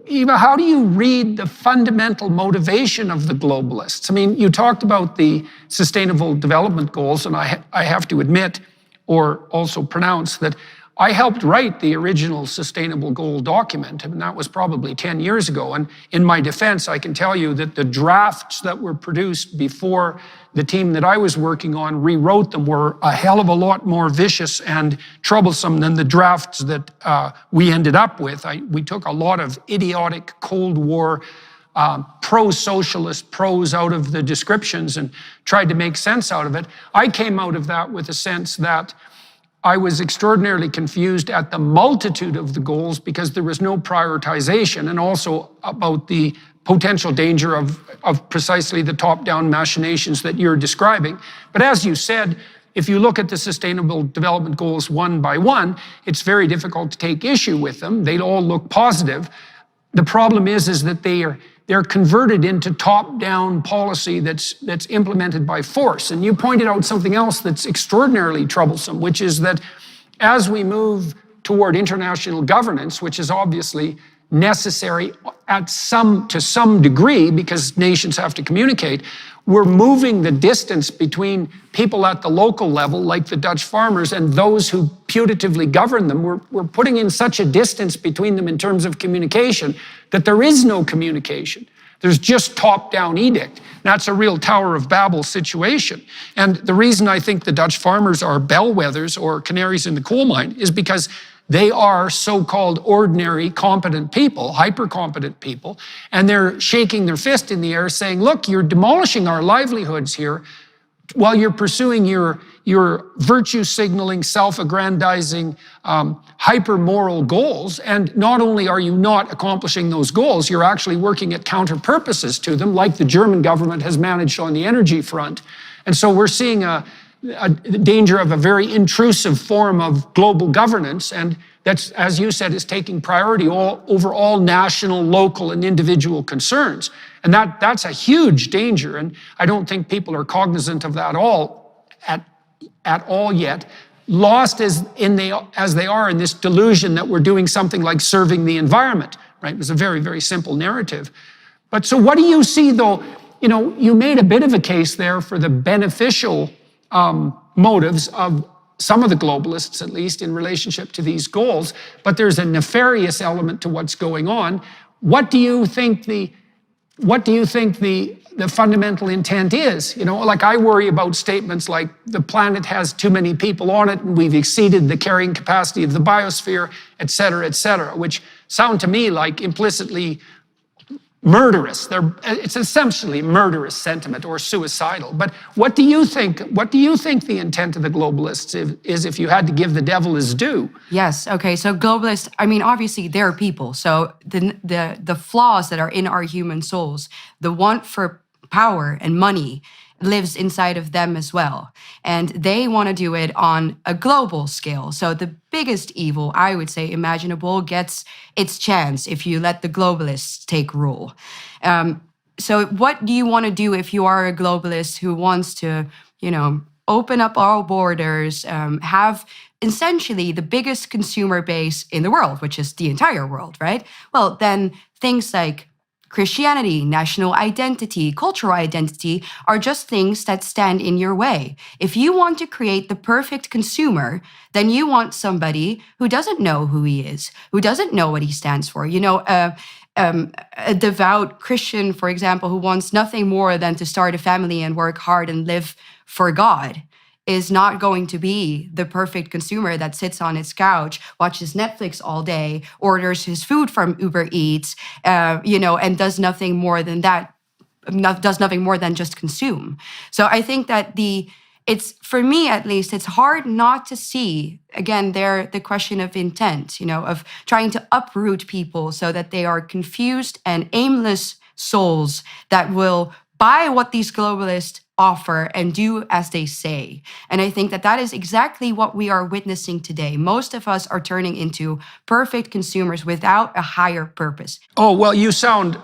Eva, how do you read the fundamental motivation of the globalists? I mean, you talked about the Sustainable Development Goals, and I have to admit, or also pronounce, that I helped write the original Sustainable Goal document, and that was probably 10 years ago. And in my defense, I can tell you that the drafts that were produced before the team that I was working on rewrote them were a hell of a lot more vicious and troublesome than the drafts that we ended up with. We took a lot of idiotic Cold War pro-socialist prose out of the descriptions and tried to make sense out of it. I came out of that with a sense that I was extraordinarily confused at the multitude of the goals because there was no prioritization, and also about the potential danger of precisely the top-down machinations that you're describing. But as you said, if you look at the Sustainable Development Goals one by one, it's very difficult to take issue with them. They all look positive. The problem is that they're converted into top-down policy that's implemented by force. And you pointed out something else that's extraordinarily troublesome, which is that as we move toward international governance, which is obviously necessary to some degree because nations have to communicate, we're moving the distance between people at the local level, like the Dutch farmers, and those who putatively govern them. We're putting in such a distance between them in terms of communication that there is no communication. There's just top-down edict. That's a real Tower of Babel situation. And the reason I think the Dutch farmers are bellwethers or canaries in the coal mine is because they are so-called ordinary, competent people, hyper-competent people, and they're shaking their fist in the air saying, look, you're demolishing our livelihoods here while you're pursuing your virtue-signaling, self-aggrandizing, hyper-moral goals. And not only are you not accomplishing those goals, you're actually working at counter-purposes to them, like the German government has managed on the energy front. And so we're seeing a danger of a very intrusive form of global governance, and that's, as you said, is taking priority over all national, local, and individual concerns. And that's a huge danger, and I don't think people are cognizant of that at all yet, lost as they are in this delusion that we're doing something like serving the environment, right? It was a very, very simple narrative. But so what do you see, though? You know, you made a bit of a case there for the beneficial motives of some of the globalists, at least in relationship to these goals, but there's a nefarious element to what's going on. What do you think the fundamental intent is? You know, like I worry about statements like the planet has too many people on it and we've exceeded the carrying capacity of the biosphere, et cetera, which sound to me like implicitly murderous. It's essentially murderous sentiment or suicidal. But what do you think? What do you think the intent of the globalists is if you had to give the devil his due? Yes. Okay. So globalists, I mean, obviously they're people. So the flaws that are in our human souls, the want for power and money lives inside of them as well. And they want to do it on a global scale. So the biggest evil, I would say, imaginable gets its chance if you let the globalists take rule. So what do you want to do if you are a globalist who wants to, you know, open up all borders, have essentially the biggest consumer base in the world, which is the entire world, right? Well, then things like Christianity, national identity, cultural identity are just things that stand in your way. If you want to create the perfect consumer, then you want somebody who doesn't know who he is, who doesn't know what he stands for. You know, a devout Christian, for example, who wants nothing more than to start a family and work hard and live for God is not going to be the perfect consumer that sits on his couch, watches Netflix all day, orders his food from Uber Eats, you know, and does nothing more than that, does nothing more than just consume. So I think that it's, for me at least, it's hard not to see, again, the question of intent, you know, of trying to uproot people so that they are confused and aimless souls that will buy what these globalists offer and do as they say. And I think that that is exactly what we are witnessing today. Most of us are turning into perfect consumers without a higher purpose. Oh, well, you sound,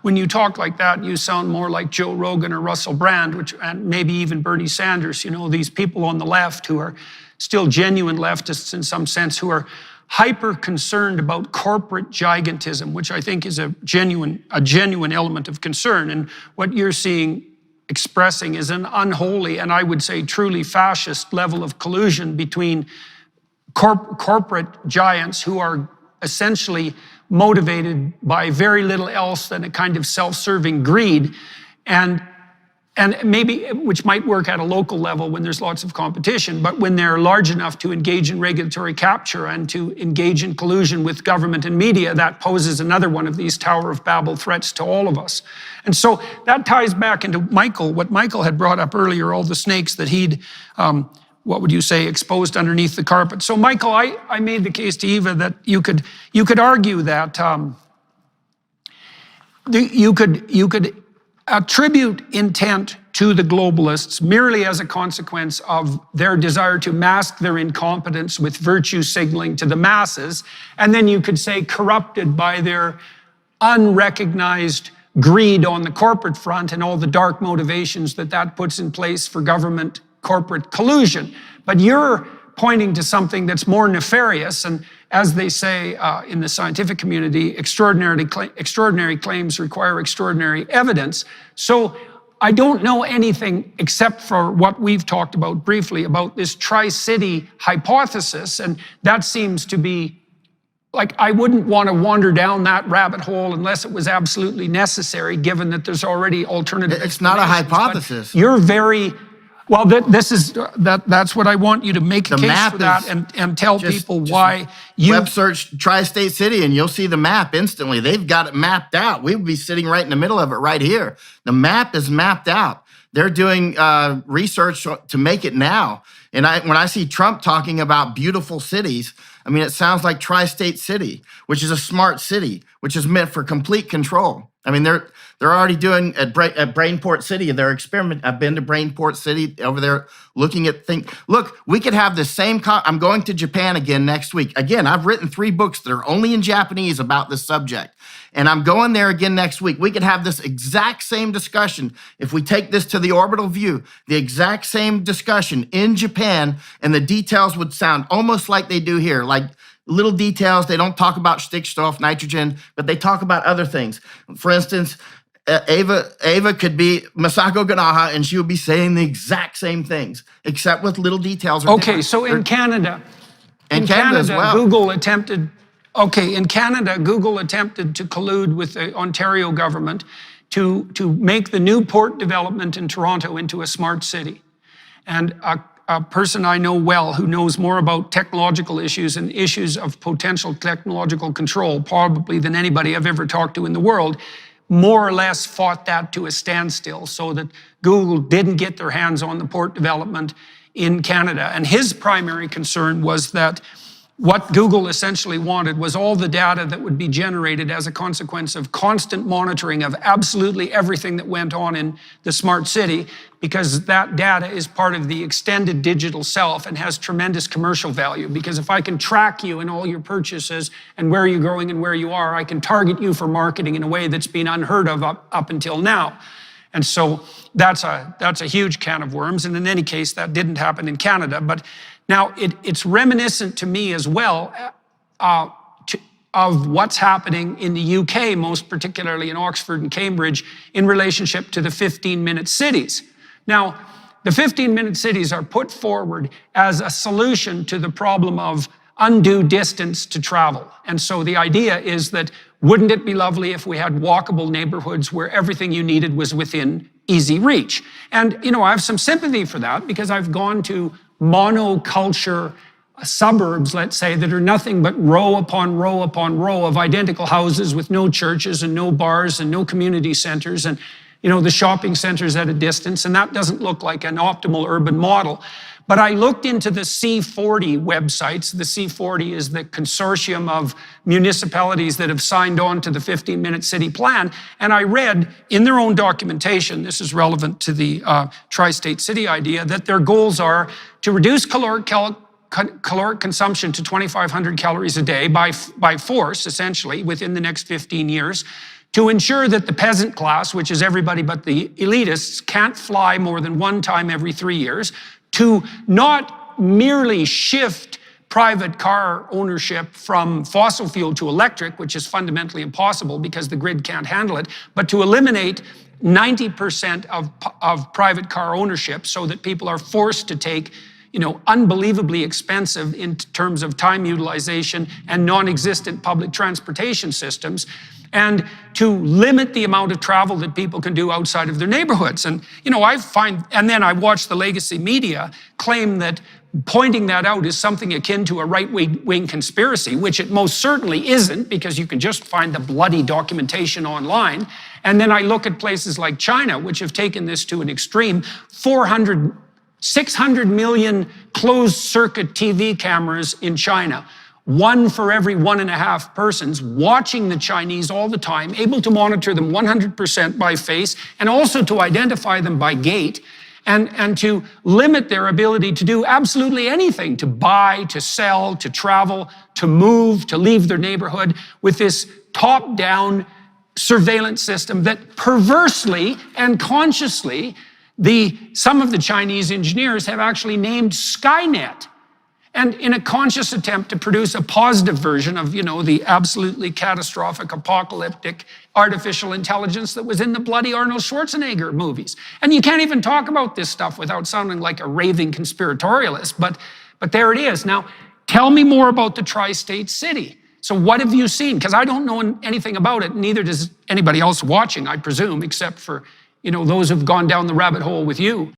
when you talk like that, you sound more like Joe Rogan or Russell Brand, and maybe even Bernie Sanders, these people on the left who are still genuine leftists in some sense, who are hyper concerned about corporate gigantism, which I think is a genuine element of concern. And what you're seeing expressing is an unholy and I would say truly fascist level of collusion between corporate giants who are essentially motivated by very little else than a kind of self-serving greed, and maybe, which might work at a local level when there's lots of competition, but when they're large enough to engage in regulatory capture and to engage in collusion with government and media, that poses another one of these Tower of Babel threats to all of us. And so that ties back into what Michael had brought up earlier, all the snakes that he'd, what would you say, exposed underneath the carpet. So Michael, I made the case to Eva that you could argue that you could attribute intent to the globalists merely as a consequence of their desire to mask their incompetence with virtue signaling to the masses, and then you could say corrupted by their unrecognized greed on the corporate front and all the dark motivations that puts in place for government corporate collusion. But you're pointing to something that's more nefarious, and as they say in the scientific community, extraordinary claims require extraordinary evidence. So I don't know anything except for what we've talked about briefly about this Tri-City hypothesis, and that seems to be like, I wouldn't want to wander down that rabbit hole unless it was absolutely necessary, given that there's already alternative. It's not a hypothesis. But you're very well. That's what I want you to make a case for that, and tell people why you web search Tri-State City and you'll see the map instantly. They've got it mapped out. We would be sitting right in the middle of it right here. The map is mapped out. They're doing research to make it now. And when I see Trump talking about beautiful cities, I mean, it sounds like Tri-State City, which is a smart city, which is meant for complete control. I mean, they're already doing at Brainport City. They're experimenting. I've been to Brainport City over there looking at things. Look, we could have the same. I'm going to Japan again next week. Again, I've written 3 books that are only in Japanese about this subject. And I'm going there again next week. We could have this exact same discussion if we take this to the orbital view, the exact same discussion in Japan, and the details would sound almost like they do here, like little details. They don't talk about Stickstoff, nitrogen, but they talk about other things. For instance, Ava could be Masako Ganaha, and she would be saying the exact same things, except with little details. Okay, so in Canada, as well. Google attempted to collude with the Ontario government to make the new port development in Toronto into a smart city. And a person I know well who knows more about technological issues and issues of potential technological control, probably than anybody I've ever talked to in the world, more or less fought that to a standstill so that Google didn't get their hands on the port development in Canada. And his primary concern was that what Google essentially wanted was all the data that would be generated as a consequence of constant monitoring of absolutely everything that went on in the smart city, because that data is part of the extended digital self and has tremendous commercial value. Because if I can track you in all your purchases and where you're going and where you are, I can target you for marketing in a way that's been unheard of up until now. And so that's a huge can of worms. And in any case, that didn't happen in Canada. But now it's reminiscent to me as well of what's happening in the UK, most particularly in Oxford and Cambridge, in relationship to the 15-minute cities. Now, the 15-minute cities are put forward as a solution to the problem of undue distance to travel. And so the idea is that, wouldn't it be lovely if we had walkable neighborhoods where everything you needed was within easy reach? And, I have some sympathy for that, because I've gone to monoculture suburbs, let's say, that are nothing but row upon row upon row of identical houses with no churches and no bars and no community centers, and the shopping centers at a distance, and that doesn't look like an optimal urban model. But I looked into the C40 websites. The C40 is the consortium of municipalities that have signed on to the 15-minute city plan. And I read in their own documentation, this is relevant to the tri-state city idea, that their goals are to reduce caloric consumption to 2,500 calories a day by force, essentially, within the next 15 years, to ensure that the peasant class, which is everybody but the elitists, can't fly more than one time every 3 years, to not merely shift private car ownership from fossil fuel to electric, which is fundamentally impossible because the grid can't handle it, but to eliminate 90% of private car ownership so that people are forced to take unbelievably expensive in terms of time utilization and non-existent public transportation systems, and to limit the amount of travel that people can do outside of their neighborhoods. And, and then I watch the legacy media claim that pointing that out is something akin to a right-wing conspiracy, which it most certainly isn't, because you can just find the bloody documentation online. And then I look at places like China, which have taken this to an extreme. 600 million closed-circuit TV cameras in China. 1 for every 1.5 persons watching the Chinese all the time, able to monitor them 100% by face, and also to identify them by gait, and to limit their ability to do absolutely anything, to buy, to sell, to travel, to move, to leave their neighborhood, with this top-down surveillance system that perversely and consciously some of the Chinese engineers have actually named Skynet. And in a conscious attempt to produce a positive version of, the absolutely catastrophic, apocalyptic artificial intelligence that was in the bloody Arnold Schwarzenegger movies. And you can't even talk about this stuff without sounding like a raving conspiratorialist, but there it is. Now, tell me more about the tri-state city. So what have you seen? Because I don't know anything about it, neither does anybody else watching, I presume, except for, those who've gone down the rabbit hole with you.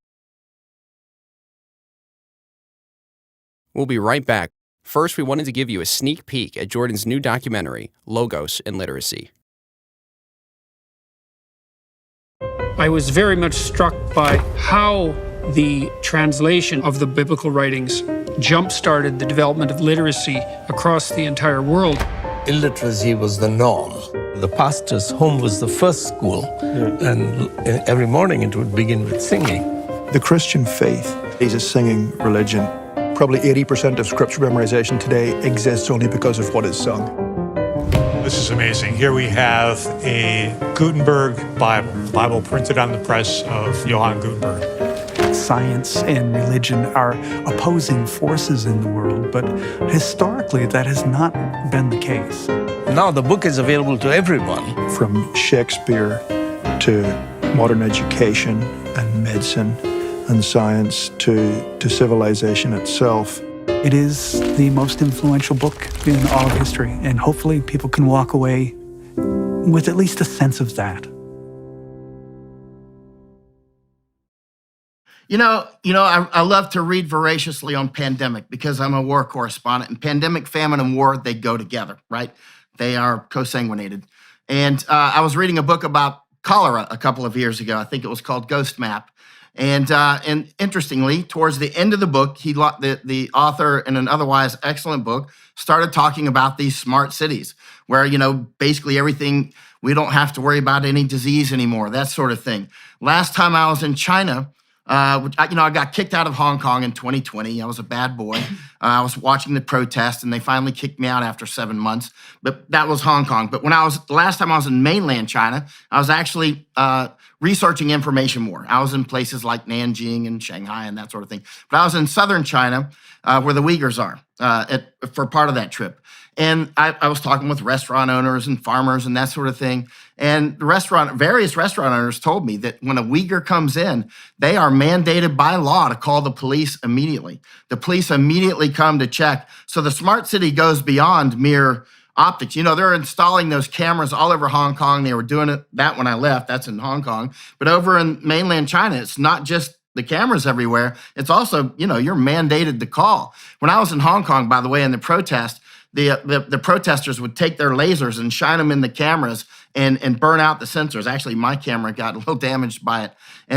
We'll be right back. First, we wanted to give you a sneak peek at Jordan's new documentary, Logos and Literacy. I was very much struck by how the translation of the biblical writings jump-started the development of literacy across the entire world. Illiteracy was the norm. The pastor's home was the first school, and every morning it would begin with singing. The Christian faith is a singing religion. Probably 80% of scripture memorization today exists only because of what is sung. This is amazing. Here we have a Gutenberg Bible printed on the press of Johann Gutenberg. Science and religion are opposing forces in the world, but historically that has not been the case. Now the book is available to everyone. From Shakespeare to modern education and medicine and science to civilization itself. It is the most influential book in all of history, and hopefully people can walk away with at least a sense of that. I love to read voraciously on pandemic because I'm a war correspondent, and pandemic, famine, and war, they go together, right? They are consanguinated. And I was reading a book about cholera a couple of years ago. I think it was called Ghost Map. And interestingly, towards the end of the book, the author, in an otherwise excellent book, started talking about these smart cities where, basically everything, we don't have to worry about any disease anymore, that sort of thing. Last time I was in China, I got kicked out of Hong Kong in 2020. I was a bad boy. I was watching the protest, and they finally kicked me out after 7 months. But that was Hong Kong. But the last time I was in mainland China, I was actually researching information more. I was in places like Nanjing and Shanghai and that sort of thing. But I was in southern China, where the Uyghurs are, for part of that trip. And I was talking with restaurant owners and farmers and that sort of thing. And various restaurant owners told me that when a Uyghur comes in, they are mandated by law to call the police immediately. The police immediately come to check. So the smart city goes beyond mere optics. They're installing those cameras all over Hong Kong. They were doing that when I left. That's in Hong Kong. But over in mainland China, it's not just the cameras everywhere. It's also, you're mandated to call. When I was in Hong Kong, by the way, in the protest, the protesters would take their lasers and shine them in the cameras and burn out the sensors. Actually, my camera got a little damaged by it.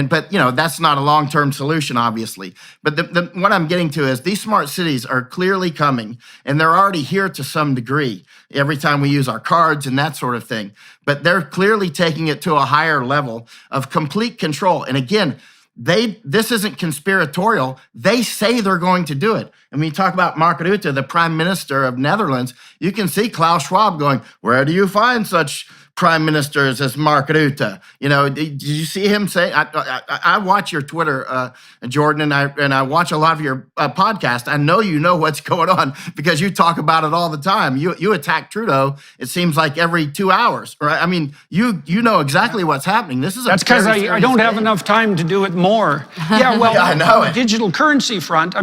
But that's not a long-term solution, obviously. But what I'm getting to is these smart cities are clearly coming, and they're already here to some degree every time we use our cards and that sort of thing. But they're clearly taking it to a higher level of complete control. And again, this isn't conspiratorial. They say they're going to do it. And when you talk about Mark Rutte, the Prime Minister of Netherlands, you can see Klaus Schwab going, where do you find such prime ministers as Mark Rutte? Did you see him say? I watch your Twitter, Jordan, and I watch a lot of your podcast. I know you know what's going on because you talk about it all the time. You attack Trudeau, it seems like every 2 hours, right? I mean, you know exactly what's happening. This is that's because I don't have enough time to do it more. Yeah, well, yeah, I know on the digital currency front,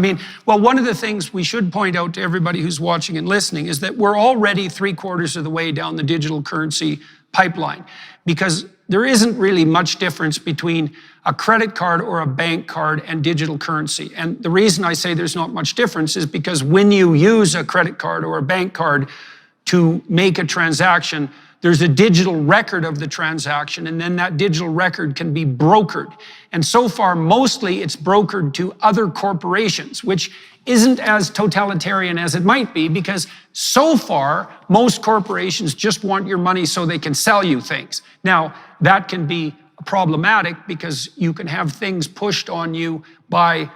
one of the things we should point out to everybody who's watching and listening is that we're already 3/4 of the way down the digital currency pipeline, because there isn't really much difference between a credit card or a bank card and digital currency. And the reason I say there's not much difference is because when you use a credit card or a bank card to make a transaction, there's a digital record of the transaction, and then that digital record can be brokered. And so far, mostly it's brokered to other corporations, which isn't as totalitarian as it might be, because so far, most corporations just want your money so they can sell you things. Now, that can be problematic because you can have things pushed on you by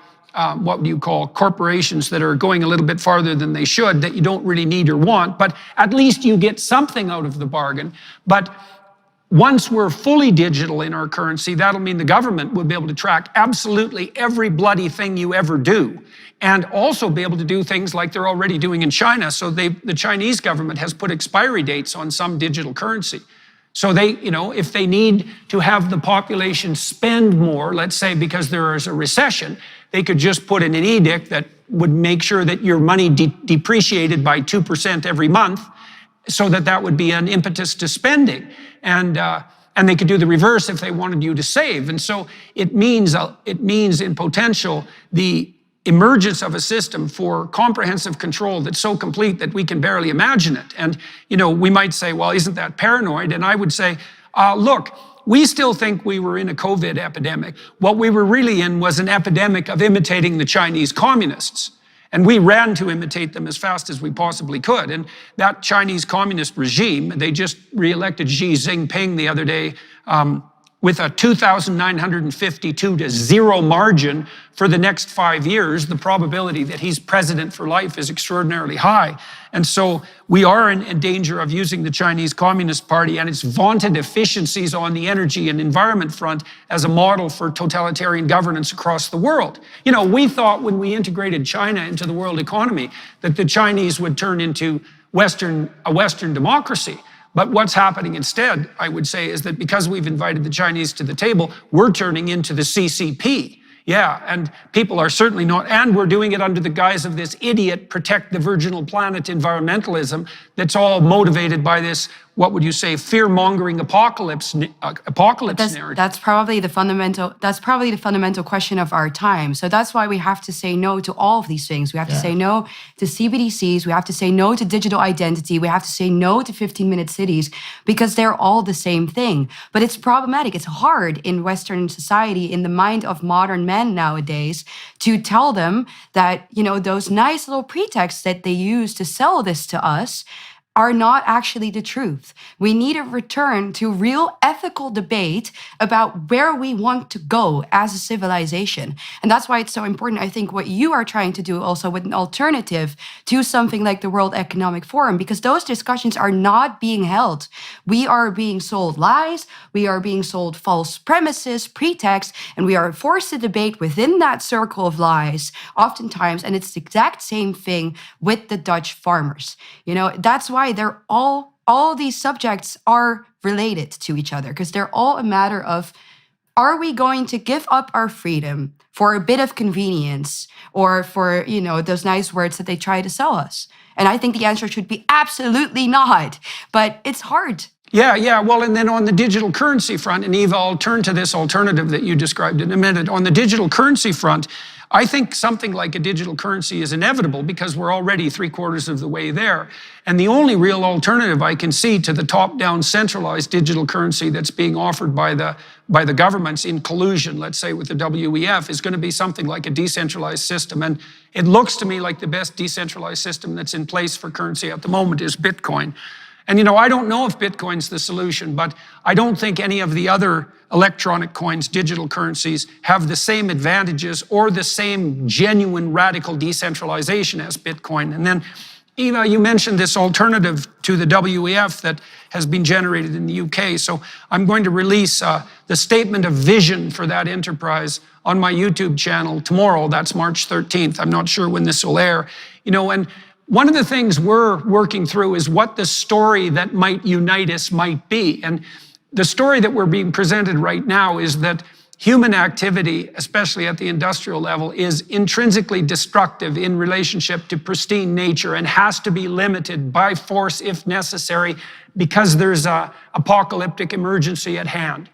what do you call corporations that are going a little bit farther than they should, that you don't really need or want, but at least you get something out of the bargain. But once we're fully digital in our currency, that'll mean the government will be able to track absolutely every bloody thing you ever do, and also be able to do things like they're already doing in China. So the Chinese government has put expiry dates on some digital currency. So if they need to have the population spend more, let's say because there is a recession, they could just put in an edict that would make sure that your money depreciated by 2% every month, so that would be an impetus to spending. And they could do the reverse if they wanted you to save. And so it means in potential the emergence of a system for comprehensive control that's so complete that we can barely imagine it. And we might say, well, isn't that paranoid? And I would say, look, we still think we were in a COVID epidemic. What we were really in was an epidemic of imitating the Chinese communists. And we ran to imitate them as fast as we possibly could. And that Chinese communist regime, they just re-elected Xi Jinping the other day with a 2,952 to 0 margin for the next 5 years. The probability that he's president for life is extraordinarily high. And so we are in danger of using the Chinese Communist Party and its vaunted efficiencies on the energy and environment front as a model for totalitarian governance across the world. We thought when we integrated China into the world economy that the Chinese would turn into a Western democracy. But what's happening instead, I would say, is that because we've invited the Chinese to the table, we're turning into the CCP. Yeah, and people are certainly not, and we're doing it under the guise of this idiot protect the virginal planet environmentalism that's all motivated by this, what would you say, fear-mongering apocalypse narrative. That's probably the fundamental question of our time. So that's why we have to say no to all of these things. We have to say no to CBDCs. We have to say no to digital identity. We have to say no to 15-minute cities, because they're all the same thing. But it's problematic. It's hard in Western society, in the mind of modern men nowadays, to tell them that, those nice little pretexts that they use to sell this to us are not actually the truth. We need a return to real ethical debate about where we want to go as a civilization. And that's why it's so important, I think, what you are trying to do also with an alternative to something like the World Economic Forum, because those discussions are not being held. We are being sold lies, we are being sold false premises, pretexts, and we are forced to debate within that circle of lies oftentimes. And it's the exact same thing with the Dutch farmers. That's why they're all these subjects are related to each other, because they're all a matter of, are we going to give up our freedom for a bit of convenience, or for, those nice words that they try to sell us? And I think the answer should be absolutely not, but it's hard. Yeah. Well, and then on the digital currency front, and Eva, I'll turn to this alternative that you described in a minute. On the digital currency front, I think something like a digital currency is inevitable because we're already 3/4 of the way there. And the only real alternative I can see to the top-down centralized digital currency that's being offered by the governments in collusion, let's say with the WEF, is going to be something like a decentralized system. And it looks to me like the best decentralized system that's in place for currency at the moment is Bitcoin. And I don't know if Bitcoin's the solution, but I don't think any of the other electronic coins, digital currencies, have the same advantages or the same genuine radical decentralization as Bitcoin. And then, Eva, you mentioned this alternative to the WEF that has been generated in the UK. So I'm going to release the statement of vision for that enterprise on my YouTube channel tomorrow. That's March 13th. I'm not sure when this will air. And one of the things we're working through is what the story that might unite us might be. And the story that we're being presented right now is that human activity, especially at the industrial level, is intrinsically destructive in relationship to pristine nature and has to be limited by force if necessary because there's an apocalyptic emergency at hand.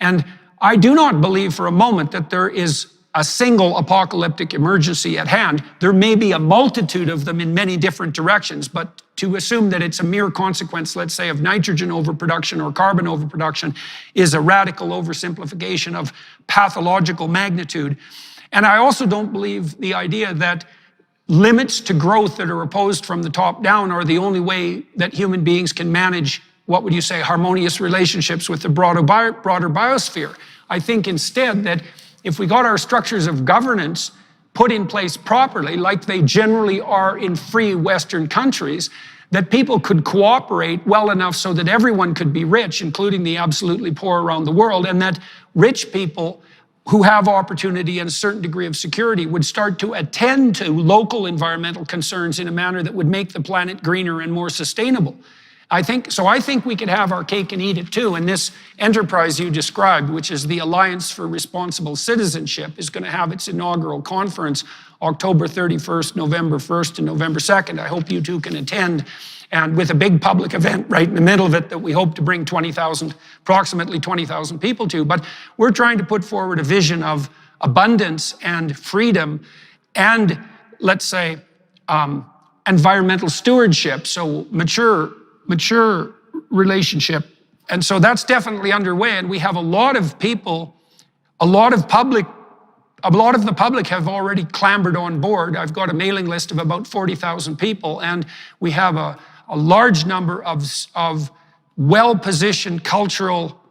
And I do not believe for a moment that there is a single apocalyptic emergency at hand. There may be a multitude of them in many different directions, but to assume that it's a mere consequence, let's say, of nitrogen overproduction or carbon overproduction is a radical oversimplification of pathological magnitude. And I also don't believe the idea that limits to growth that are opposed from the top down are the only way that human beings can manage, what would you say, harmonious relationships with the broader biosphere. I think instead that if we got our structures of governance put in place properly, like they generally are in free Western countries, that people could cooperate well enough so that everyone could be rich, including the absolutely poor around the world, and that rich people who have opportunity and a certain degree of security would start to attend to local environmental concerns in a manner that would make the planet greener and more sustainable. I think we could have our cake and eat it too. And this enterprise you described, which is the Alliance for Responsible Citizenship, is going to have its inaugural conference October 31st, November 1st, and November 2nd. I hope you two can attend, and with a big public event right in the middle of it that we hope to bring approximately 20,000 people to. But we're trying to put forward a vision of abundance and freedom and, let's say, environmental stewardship, so mature relationship. And so that's definitely underway. And we have a lot of people, a lot of the public have already clambered on board. I've got a mailing list of about 40,000 people, and we have a large number of well-positioned cultural,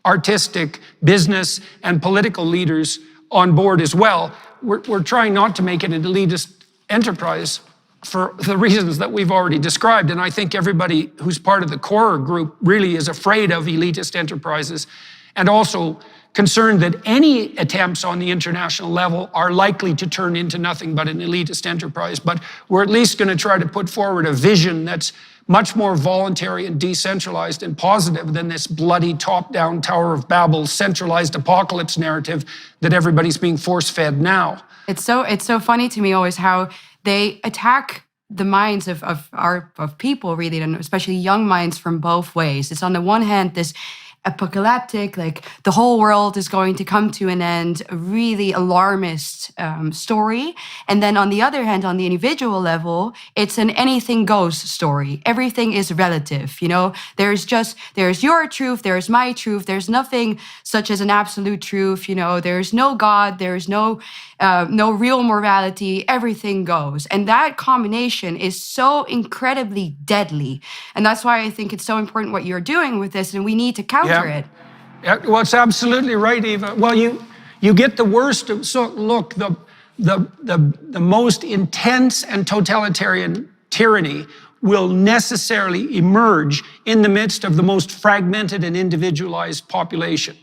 artistic, business, and political leaders on board as well. We're trying not to make it an elitist enterprise for the reasons that we've already described. And I think everybody who's part of the core group really is afraid of elitist enterprises and also concerned that any attempts on the international level are likely to turn into nothing but an elitist enterprise. But we're at least going to try to put forward a vision that's much more voluntary and decentralized and positive than this bloody top-down Tower of Babel centralized apocalypse narrative that everybody's being force-fed now. It's so funny to me always how they attack the minds of people, really, and especially young minds from both ways. It's on the one hand this apocalyptic, like the whole world is going to come to an end, a really alarmist story. And then on the other hand, on the individual level, it's an anything goes story. Everything is relative, There's your truth, there's my truth, there's nothing such as an absolute truth, There's no God, there's no real morality, everything goes. And that combination is so incredibly deadly. And that's why I think it's so important what you're doing with this, and we need to counter it. Yeah, well, it's absolutely right, Eva. Well, you get the worst of, so look, the most intense and totalitarian tyranny will necessarily emerge in the midst of the most fragmented and individualized population.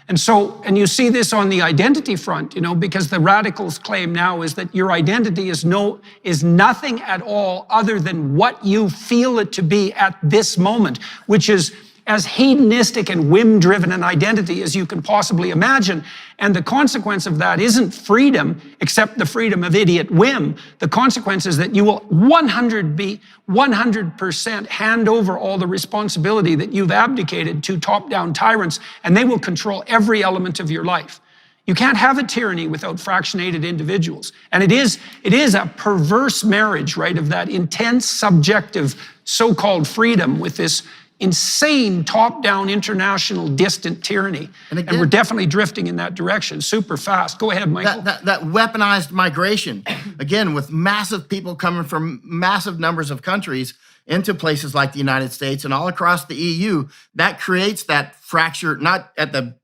And you see this on the identity front, because the radicals' claim now is that your identity is nothing at all other than what you feel it to be at this moment, which is as hedonistic and whim-driven an identity as you can possibly imagine. And the consequence of that isn't freedom, except the freedom of idiot whim. The consequence is that you will 100% hand over all the responsibility that you've abdicated to top-down tyrants, and they will control every element of your life. You can't have a tyranny without fractionated individuals. And it is a perverse marriage, right, of that intense subjective so-called freedom with this insane top-down international distant tyranny. And we're definitely drifting in that direction super fast. Go ahead, Michael. That weaponized migration, again, with massive people coming from massive numbers of countries into places like the United States and all across the EU, that creates that fracture, not at the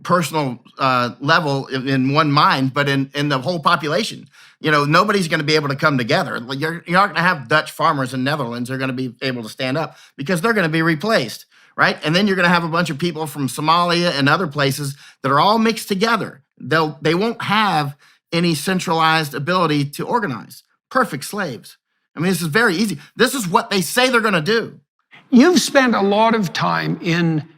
personal level in one mind, but in the whole population. You know, nobody's going to be able to come together. You're not going to have Dutch farmers in Netherlands are going to be able to stand up because they're going to be replaced, right? And then you're going to have a bunch of people from Somalia and other places that are all mixed together. They won't have any centralized ability to organize. Perfect slaves. I mean, this is very easy. This is what they say they're going to do. You've spent a lot of time in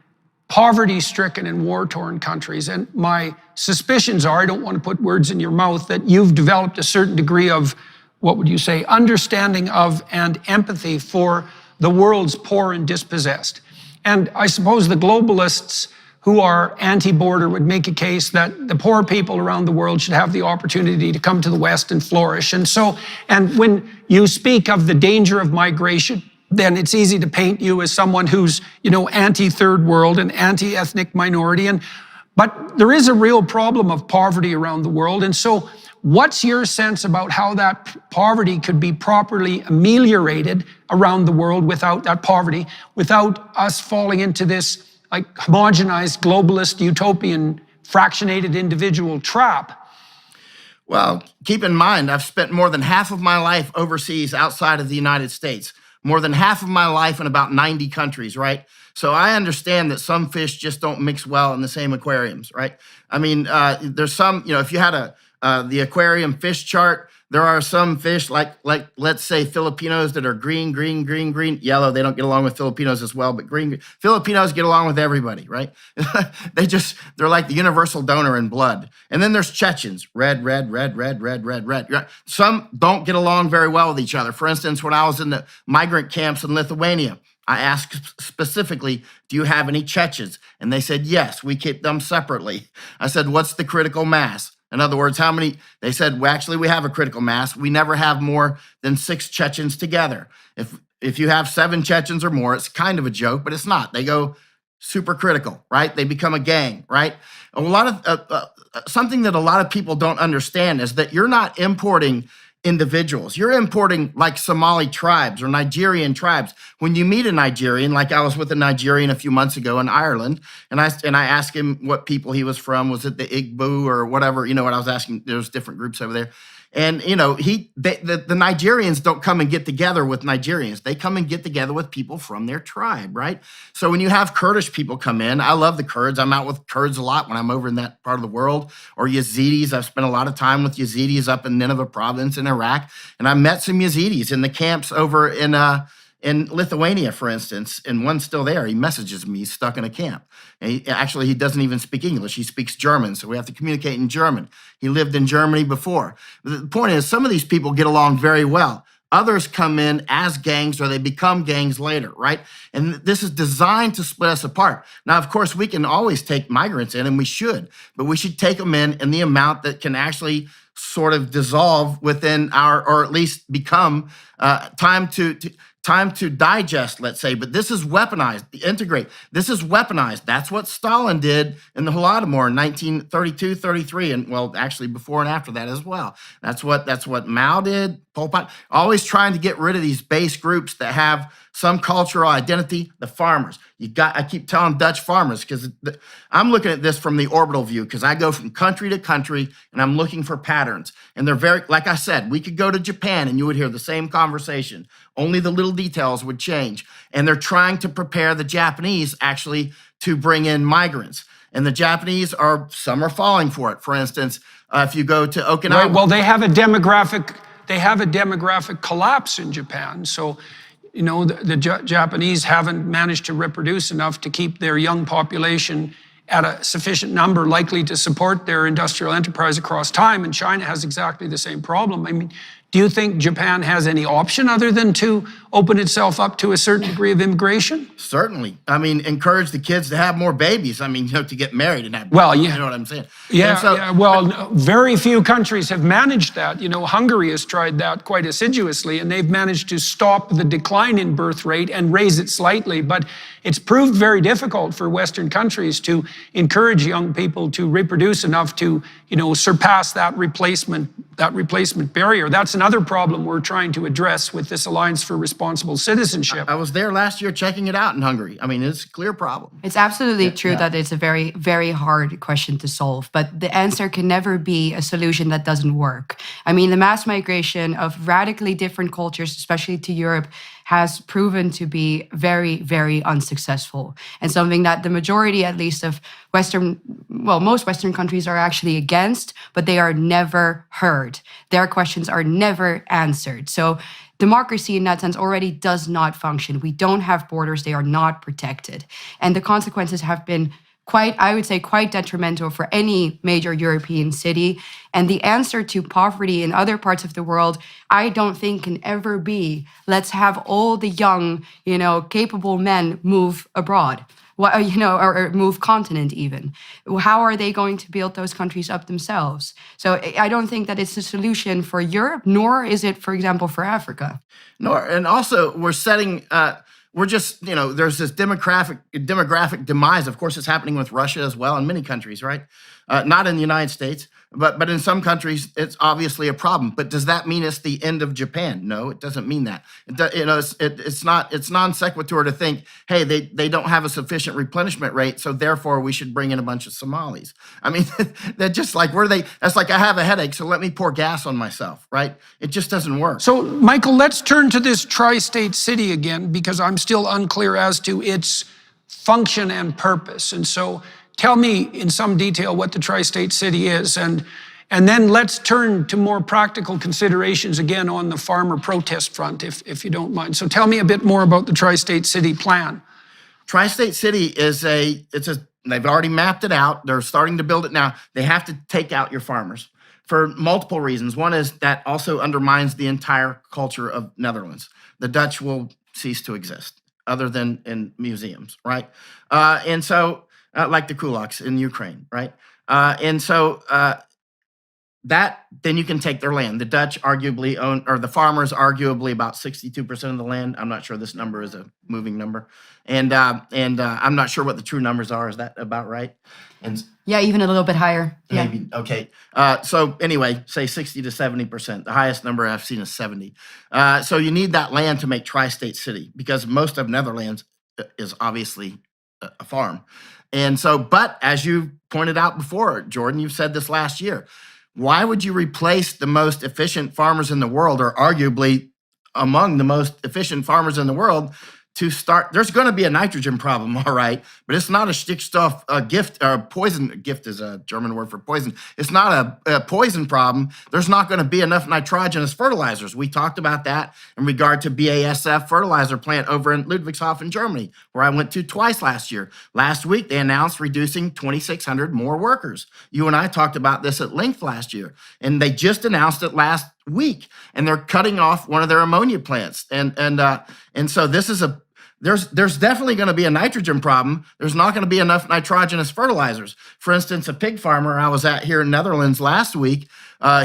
poverty-stricken and war-torn countries, and my suspicions are, I don't want to put words in your mouth, that you've developed a certain degree of, what would you say, understanding of and empathy for the world's poor and dispossessed. And I suppose the globalists who are anti-border would make a case that the poor people around the world should have the opportunity to come to the West and flourish. And when you speak of the danger of migration, then it's easy to paint you as someone who's, you know, anti-third world and anti-ethnic minority. But there is a real problem of poverty around the world. And so what's your sense about how that poverty could be properly ameliorated around the world without that poverty, without us falling into this like homogenized, globalist, utopian, fractionated individual trap? Well, keep in mind, I've spent more than half of my life overseas outside of the United States. More than half of my life in about 90 countries, right? So I understand that some fish just don't mix well in the same aquariums, right? I mean, there's some, you know, if you had the aquarium fish chart, there are some fish like let's say Filipinos that are green, yellow. They don't get along with Filipinos as well, but green. Filipinos get along with everybody, right? They're like the universal donor in blood. And then there's Chechens, red. Some don't get along very well with each other. For instance, when I was in the migrant camps in Lithuania, I asked specifically, do you have any Chechens? And they said, yes, we keep them separately. I said, what's the critical mass? In other words, how many? They said, well, actually, we have a critical mass. We never have more than 6 Chechens together. If you have 7 Chechens or more, it's kind of a joke, but it's not. They go super critical, right? They become a gang, right? A lot of something that a lot of people don't understand is that you're not importing individuals. You're importing like Somali tribes or Nigerian tribes. When you meet a Nigerian, like I was with a Nigerian a few months ago in Ireland, and I asked him what people he was from. Was it the Igbo or whatever? You know what I was asking? There's different groups over there. And, you know, the Nigerians don't come and get together with Nigerians. They come and get together with people from their tribe, right? So when you have Kurdish people come in, I love the Kurds. I'm out with Kurds a lot when I'm over in that part of the world. Or Yazidis. I've spent a lot of time with Yazidis up in Nineveh province in Iraq. And I met some Yazidis in the camps over in Lithuania, for instance, and one's still there. He messages me, he's stuck in a camp. And he doesn't even speak English. He speaks German, so we have to communicate in German. He lived in Germany before. The point is, some of these people get along very well. Others come in as gangs or they become gangs later, right? And this is designed to split us apart. Now, of course, we can always take migrants in, and we should, but we should take them in the amount that can actually sort of dissolve within or at least become time to digest, let's say. But this is weaponized, integrate. This is weaponized. That's what Stalin did in the Holodomor in 1932, 33, and well, actually before and after that as well. That's what Mao did, Pol Pot, always trying to get rid of these base groups that have some cultural identity. The farmers. I keep telling Dutch farmers, because I'm looking at this from the orbital view, because I go from country to country and I'm looking for patterns. And they're very, like I said, we could go to Japan and you would hear the same conversation. Only the little details would change. And they're trying to prepare the Japanese actually to bring in migrants. And the Japanese some are falling for it. For instance, if you go to Okinawa. Right, well, they have a demographic collapse in Japan. So, you know, the Japanese haven't managed to reproduce enough to keep their young population at a sufficient number likely to support their industrial enterprise across time. And China has exactly the same problem. I mean, Do you think Japan has any option other than to open itself up to a certain degree of immigration? Certainly. I mean, encourage the kids to have more babies. I mean, to get married and have Well, babies, yeah. you know what I'm saying? Yeah, And so, yeah. Well, very few countries have managed that. Hungary has tried that quite assiduously, and they've managed to stop the decline in birth rate and raise it slightly. But it's proved very difficult for Western countries to encourage young people to reproduce enough to, surpass that replacement barrier. That's another problem we're trying to address with this Alliance for Responsible Citizenship. I was there last year checking it out in Hungary. I mean, it's a clear problem. It's absolutely true that it's a very, very hard question to solve, but the answer can never be a solution that doesn't work. I mean, the mass migration of radically different cultures, especially to Europe, has proven to be very, very unsuccessful, and something that the majority, at least of most Western countries are actually against, but they are never heard. Their questions are never answered. So democracy in that sense already does not function. We don't have borders, they are not protected. And the consequences have been quite detrimental for any major European city. And the answer to poverty in other parts of the world, I don't think can ever be, let's have all the young, capable men move abroad. Or move continent even. How are they going to build those countries up themselves? So I don't think that it's a solution for Europe, nor is it, for example, for Africa. And also we're setting, there's this demographic demise. Of course, it's happening with Russia as well, in many countries, right? Not in the United States, but in some countries, it's obviously a problem. But does that mean it's the end of Japan? No, it doesn't mean that. It's non sequitur to think, hey, they don't have a sufficient replenishment rate, so therefore we should bring in a bunch of Somalis. I mean, they're just like, that's like, I have a headache, so let me pour gas on myself, right? It just doesn't work. So, Michael, let's turn to this tri-state city again, because I'm still unclear as to its function and purpose. And so tell me in some detail what the tri-state city is, and then let's turn to more practical considerations again on the farmer protest front, if you don't mind. So tell me a bit more about the tri-state city plan. Tri-state city they've already mapped it out. They're starting to build it now. They have to take out your farmers for multiple reasons. One is that also undermines the entire culture of Netherlands. The Dutch will cease to exist, other than in museums, right? And so, like the kulaks in Ukraine, right? Then you can take their land. The Dutch arguably own, or the farmers arguably about 62% of the land. I'm not sure this number is a moving number. And I'm not sure what the true numbers are. Is that about right? And yeah, even a little bit higher. Maybe, okay. So anyway, say 60 to 70%. The highest number I've seen is 70. So you need that land to make tri-state city, because most of Netherlands is obviously a farm. And so, but as you pointed out before, Jordan, you've said this last year, why would you replace the most efficient farmers in the world, or arguably among the most efficient farmers in the world, to start? There's going to be a nitrogen problem, all right, but it's not a Stickstoff gift, or poison. Gift is a German word for poison. It's not a poison problem. There's not going to be enough nitrogenous fertilizers. We talked about that in regard to BASF fertilizer plant over in Ludwigshafen, Germany, where I went to twice last year. Last week, they announced reducing 2,600 more workers. You and I talked about this at length last year, and they just announced it last week, and they're cutting off one of their ammonia plants. And so this is there's definitely going to be a nitrogen problem. There's not going to be enough nitrogenous fertilizers. For instance, a pig farmer I was at here in Netherlands last week,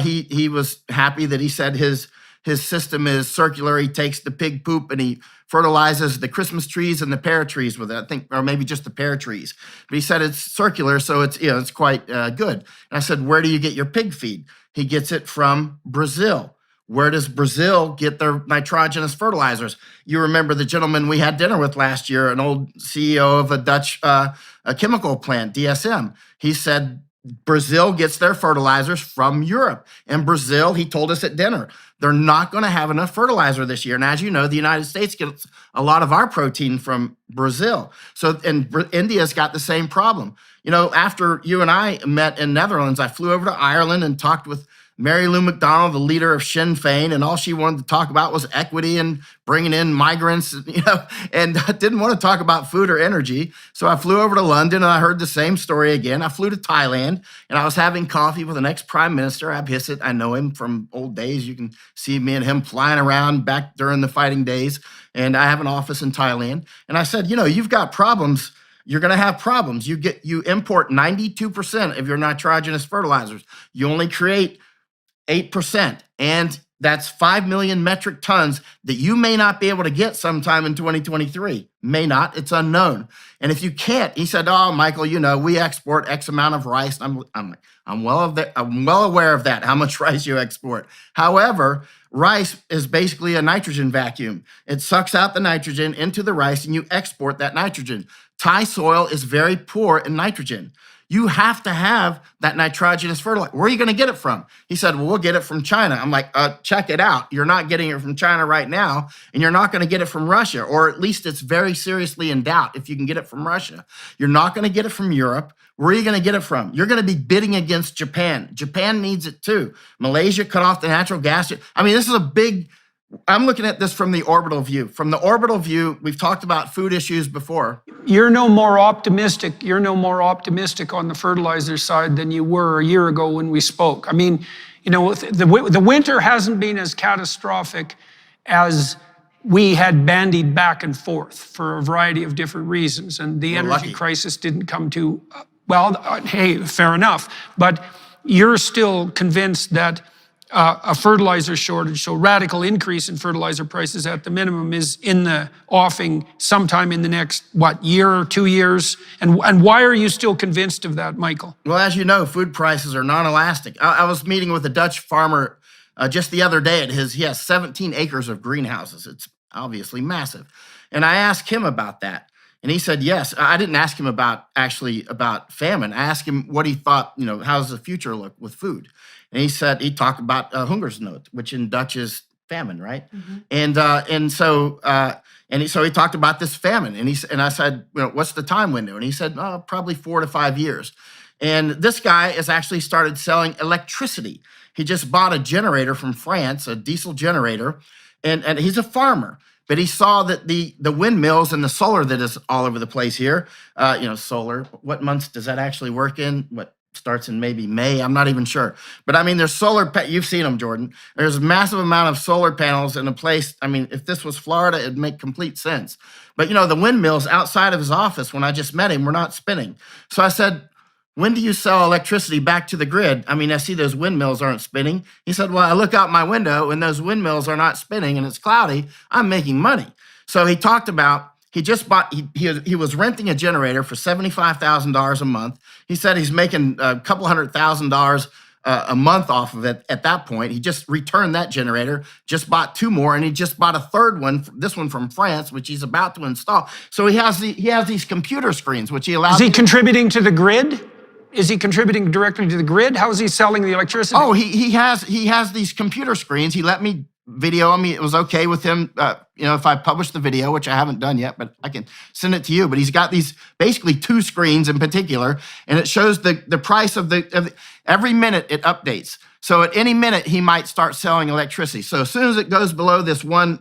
he was happy that he said his system is circular. He takes the pig poop and he fertilizes the Christmas trees and the pear trees with it, I think, or maybe just the pear trees. But he said it's circular, so it's quite good. And I said, where do you get your pig feed? He gets it from Brazil. Where does Brazil get their nitrogenous fertilizers? You remember the gentleman we had dinner with last year, an old CEO of a Dutch a chemical plant, DSM. He said Brazil gets their fertilizers from Europe. And Brazil, he told us at dinner, they're not going to have enough fertilizer this year. And as you know, the United States gets a lot of our protein from Brazil. So, and India's got the same problem. After you and I met in Netherlands, I flew over to Ireland and talked with Mary Lou McDonald, the leader of Sinn Féin, and all she wanted to talk about was equity and bringing in migrants, and didn't want to talk about food or energy. So I flew over to London and I heard the same story again. I flew to Thailand and I was having coffee with the next prime minister, Abhisit. I know him from old days. You can see me and him flying around back during the fighting days. And I have an office in Thailand. And I said, you've got problems. You're going to have problems. You import 92% of your nitrogenous fertilizers. You only create 8%. And that's 5 million metric tons that you may not be able to get sometime in 2023. May not, it's unknown. And if you can't, he said, oh, Michael, we export X amount of rice. I'm well aware of that, how much rice you export. However, rice is basically a nitrogen vacuum. It sucks out the nitrogen into the rice and you export that nitrogen. Thai soil is very poor in nitrogen. You have to have that nitrogenous fertilizer. Where are you going to get it from? He said, well, we'll get it from China. I'm like, check it out. You're not getting it from China right now, and you're not going to get it from Russia, or at least it's very seriously in doubt if you can get it from Russia. You're not going to get it from Europe. Where are you going to get it from? You're going to be bidding against Japan. Japan needs it too. Malaysia cut off the natural gas. I mean, this is I'm looking at this from the orbital view. From the orbital view, we've talked about food issues before. You're no more optimistic on the fertilizer side than you were a year ago when we spoke. I mean, the winter hasn't been as catastrophic as we had bandied back and forth for a variety of different reasons. And the energy crisis didn't come to, hey, fair enough. But you're still convinced that a fertilizer shortage, so radical increase in fertilizer prices at the minimum, is in the offing sometime in the next, year or 2 years? And why are you still convinced of that, Michael? Well, as you know, food prices are non-elastic. I was meeting with a Dutch farmer just the other day he has 17 acres of greenhouses. It's obviously massive. And I asked him about that. And he said, yes. I didn't ask him about famine. I asked him what he thought, how does the future look with food? And he talked about hungersnood, which in Dutch is famine, right? Mm-hmm. So he talked about this famine. And I said, what's the time window? And he said, probably 4 to 5 years. And this guy has actually started selling electricity. He just bought a generator from France, a diesel generator, and he's a farmer. But he saw that the windmills and the solar that is all over the place here, solar, what months does that actually work in? What starts in maybe May? I'm not even sure. But I mean, there's you've seen them, Jordan. There's a massive amount of solar panels in a place. I mean, if this was Florida, it'd make complete sense. But the windmills outside of his office, when I just met him, were not spinning. So I said, when do you sell electricity back to the grid? I mean, I see those windmills aren't spinning. He said, well, I look out my window and those windmills are not spinning and it's cloudy. I'm making money. So he talked about, he was renting a generator for $75,000 a month. He said he's making a couple $100,000 a month off of it at that point. He just returned that generator, just bought 2 more, and he just bought a third one, this one from France, which he's about to install. So he has these computer screens, which he allows. Is he contributing to the grid? Is he contributing directly to the grid? How is he selling the electricity? Oh, he has these computer screens. He let me video him. It was okay with him, if I publish the video, which I haven't done yet, but I can send it to you. But he's got these basically 2 screens in particular, and it shows the price of every minute it updates. So at any minute, he might start selling electricity. So as soon as it goes below this one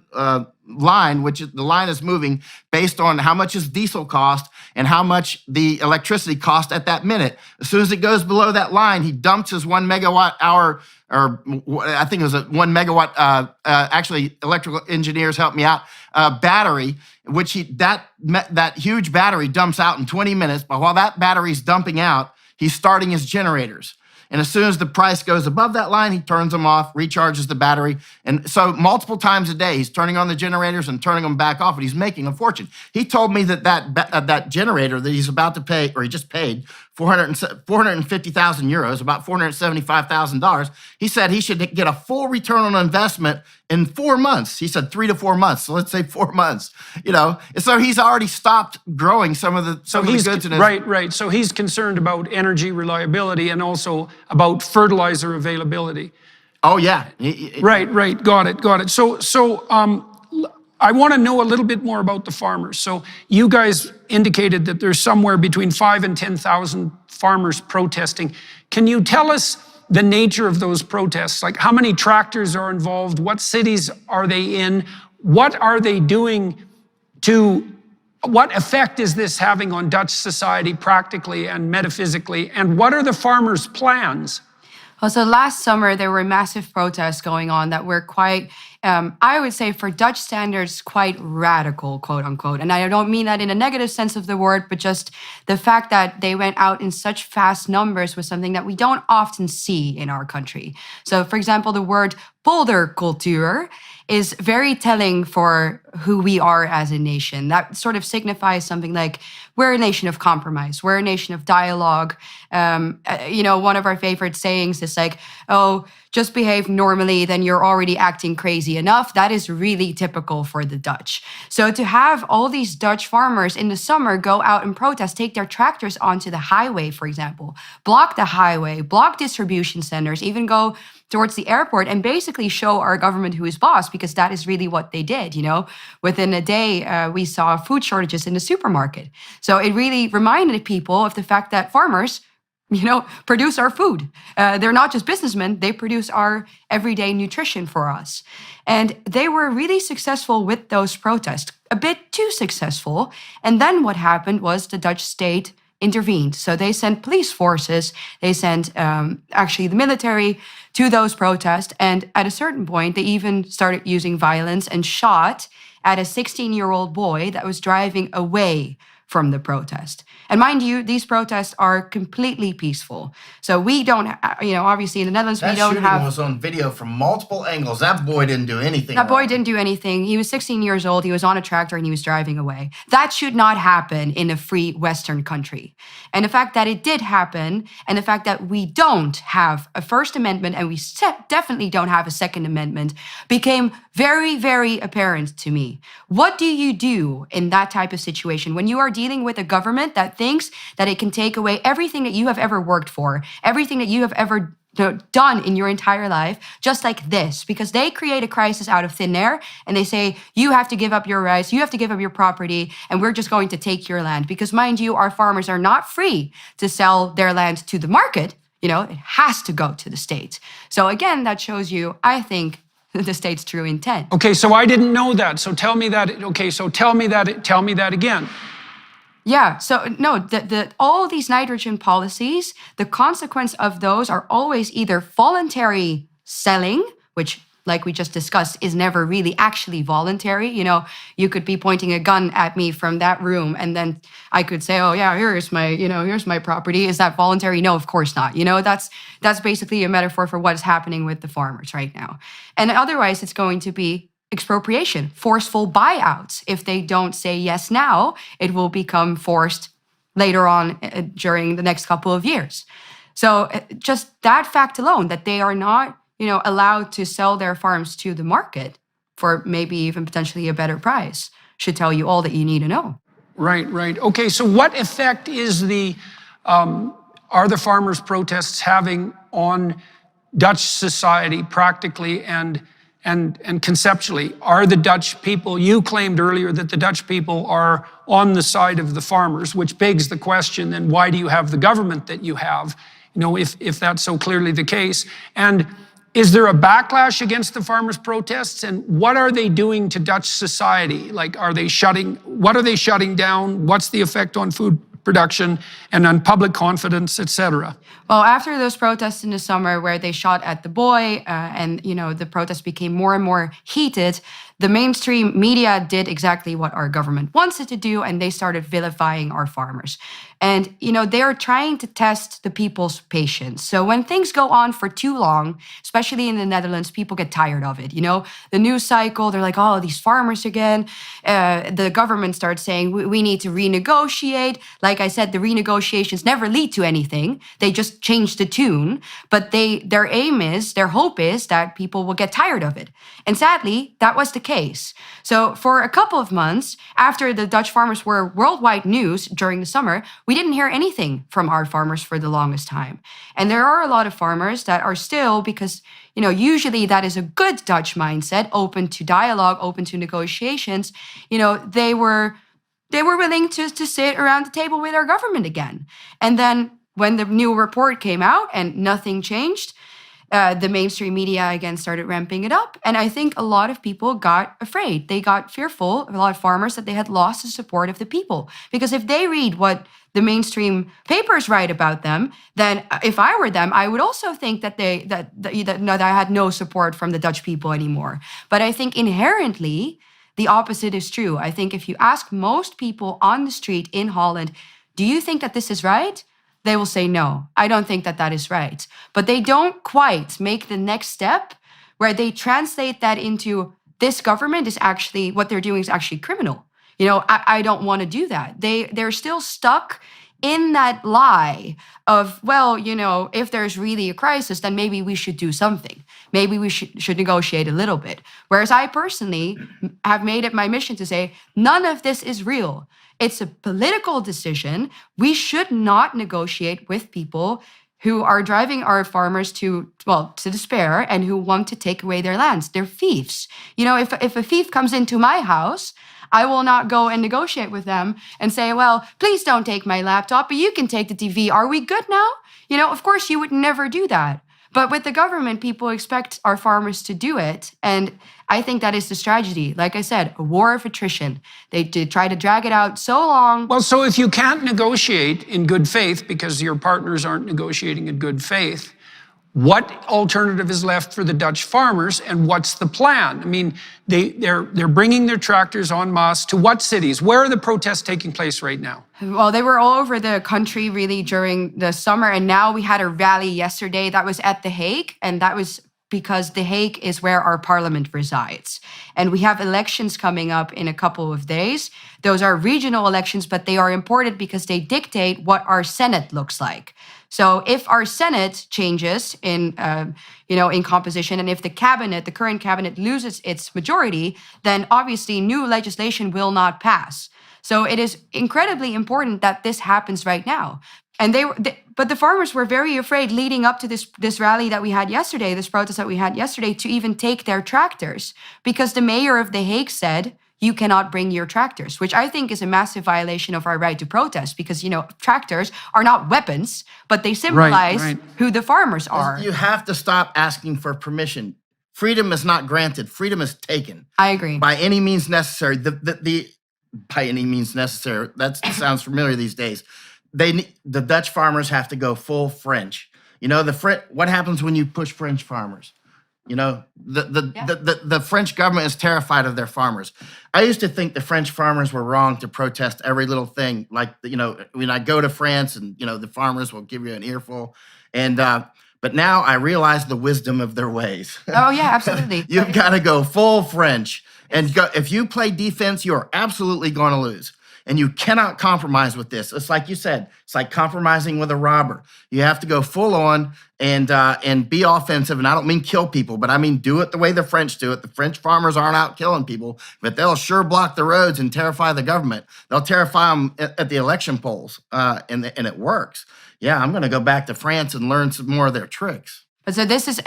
line, the line is moving based on how much his diesel cost and how much the electricity cost at that minute. As soon as it goes below that line, he dumps his 1 megawatt hour, or I think it was a 1 megawatt, actually electrical engineers helped me out, battery, which that huge battery dumps out in 20 minutes. But while that battery's dumping out, he's starting his generators. And as soon as the price goes above that line, he turns them off, recharges the battery. And so multiple times a day, he's turning on the generators and turning them back off, and he's making a fortune. He told me that generator that he's about to pay, or he just paid, 450,000 euros, about $475,000. He said he should get a full return on investment in 4 months. He said 3 to 4 months. So let's say 4 months, So he's already stopped growing some of the goods in his. Right. So he's concerned about energy reliability and also about fertilizer availability. Oh, yeah. Right. Got it. So I want to know a little bit more about the farmers. So you guys indicated that there's somewhere between 5,000 and 10,000 farmers protesting. Can you tell us the nature of those protests? Like, how many tractors are involved? What cities are they in? What are they doing what effect is this having on Dutch society practically and metaphysically? And what are the farmers' plans? Well, so last summer, there were massive protests going on that were quite, I would say for Dutch standards, quite radical, quote unquote. And I don't mean that in a negative sense of the word, but just the fact that they went out in such fast numbers was something that we don't often see in our country. So, for example, the word poldercultuur is very telling for who we are as a nation. That sort of signifies something like we're a nation of compromise. We're a nation of dialogue. One of our favorite sayings is like, oh, just behave normally, then you're already acting crazy enough. That is really typical for the Dutch. So to have all these Dutch farmers in the summer go out and protest, take their tractors onto the highway, for example, block the highway, block distribution centers, even go towards the airport and basically show our government who is boss, because that is really what they did. Within a day, we saw food shortages in the supermarket. So it really reminded people of the fact that farmers, produce our food. They're not just businessmen, they produce our everyday nutrition for us. And they were really successful with those protests, a bit too successful. And then what happened was the Dutch state intervened. So they sent police forces, they sent actually the military to those protests. And at a certain point, they even started using violence and shot at a 16-year-old boy that was driving away from the protest. And mind you, these protests are completely peaceful. So we don't, obviously in the Netherlands, we don't have... That shooting was on video from multiple angles. That boy didn't do anything. That boy didn't do anything. He was 16 years old. He was on a tractor and he was driving away. That should not happen in a free Western country. And the fact that it did happen, and the fact that we don't have a First Amendment, and we definitely don't have a Second Amendment, became very, very apparent to me. What do you do in that type of situation when you are dealing with a government that thinks that it can take away everything that you have ever worked for, everything that you have ever done in your entire life, just like this, because they create a crisis out of thin air and they say, you have to give up your rights, you have to give up your property, and we're just going to take your land. Because mind you, our farmers are not free to sell their land to the market. It has to go to the state. So again, that shows you, I think, the state's true intent. Okay, so I didn't know that. So tell me that. Okay, so tell me that again. Yeah, so no, all these nitrogen policies, the consequence of those are always either voluntary selling, which, like we just discussed, is never really actually voluntary. You could be pointing a gun at me from that room, and then I could say, oh yeah, here's my property. Is that voluntary? No, of course not. That's basically a metaphor for what is happening with the farmers right now. And otherwise, it's going to be expropriation, forceful buyouts. If they don't say yes now, it will become forced later on during the next couple of years. So just that fact alone, that they are not, allowed to sell their farms to the market for maybe even potentially a better price, should tell you all that you need to know. Right. Okay, so what effect is are the farmers' protests having on Dutch society practically and conceptually? Are the Dutch people, you claimed earlier that the Dutch people are on the side of the farmers, which begs the question, then why do you have the government that you have, if that's so clearly the case? And is there a backlash against the farmers' protests? And what are they doing to Dutch society? Like, what are they shutting down? What's the effect on food production and on public confidence, etc.? Well, after those protests in the summer where they shot at the boy and the protests became more and more heated, the mainstream media did exactly what our government wants it to do, and they started vilifying our farmers. And, they are trying to test the people's patience. So when things go on for too long, especially in the Netherlands, people get tired of it. The news cycle, they're like, oh, these farmers again. The government starts saying, we need to renegotiate. Like I said, the renegotiations never lead to anything. They just change the tune. But their hope is that people will get tired of it. And sadly, that was the case. So for a couple of months, after the Dutch farmers were worldwide news during the summer, we didn't hear anything from our farmers for the longest time. And there are a lot of farmers that are still, because, usually that is a good Dutch mindset, open to dialogue, open to negotiations. They were willing to sit around the table with our government again. And then when the new report came out and nothing changed, the mainstream media again started ramping it up. And I think a lot of people got afraid. They got fearful, a lot of farmers, that they had lost the support of the people. Because if they read what the mainstream papers write about them, then if I were them, I would also think that that I had no support from the Dutch people anymore. But I think inherently, the opposite is true. I think if you ask most people on the street in Holland, do you think that this is right? They will say, no, I don't think that that is right. But they don't quite make the next step where they translate that into this government is actually, what they're doing is actually criminal. I don't want to do that. They're still stuck in that lie of, well, if there's really a crisis, then maybe we should do something. Maybe we should negotiate a little bit. Whereas I personally have made it my mission to say, none of this is real. It's a political decision. We should not negotiate with people who are driving our farmers to despair and who want to take away their lands. They're thieves. If a thief comes into my house, I will not go and negotiate with them and say, well, please don't take my laptop, but you can take the TV. Are we good now? Of course, you would never do that. But with the government, people expect our farmers to do it. And I think that is the tragedy. Like I said, a war of attrition. They try to drag it out so long. Well, so if you can't negotiate in good faith because your partners aren't negotiating in good faith, what alternative is left for the Dutch farmers, and what's the plan? I mean, they're bringing their tractors en masse to what cities? Where are the protests taking place right now? Well, they were all over the country really during the summer, and now we had a rally yesterday that was at The Hague, and that was because The Hague is where our parliament resides. And we have elections coming up in a couple of days. Those are regional elections, but they are important because they dictate what our Senate looks like. So if our Senate changes in composition, and if the current cabinet loses its majority, then obviously new legislation will not pass. So it is incredibly important that this happens right now. And but the farmers were very afraid leading up to this rally that we had yesterday, this protest that we had yesterday, to even take their tractors, because the mayor of The Hague said, you cannot bring your tractors, which I think is a massive violation of our right to protest, because, tractors are not weapons, but they symbolize who the farmers are. You have to stop asking for permission. Freedom is not granted. Freedom is taken. I agree. By any means necessary. By any means necessary. That sounds familiar these days. The Dutch farmers have to go full French. What happens when you push French farmers? The French government is terrified of their farmers. I used to think the French farmers were wrong to protest every little thing. Like, when I go to France and, the farmers will give you an earful. And, but now I realize the wisdom of their ways. Oh, yeah, absolutely. You've got to go full French. And if you play defense, you're absolutely going to lose. And you cannot compromise with this. It's like you said, it's like compromising with a robber. You have to go full on and be offensive. And I don't mean kill people, but I mean do it the way the French do it. The French farmers aren't out killing people, but they'll sure block the roads and terrify the government. They'll terrify them at the election polls, and it works. Yeah, I'm going to go back to France and learn some more of their tricks. But so this is,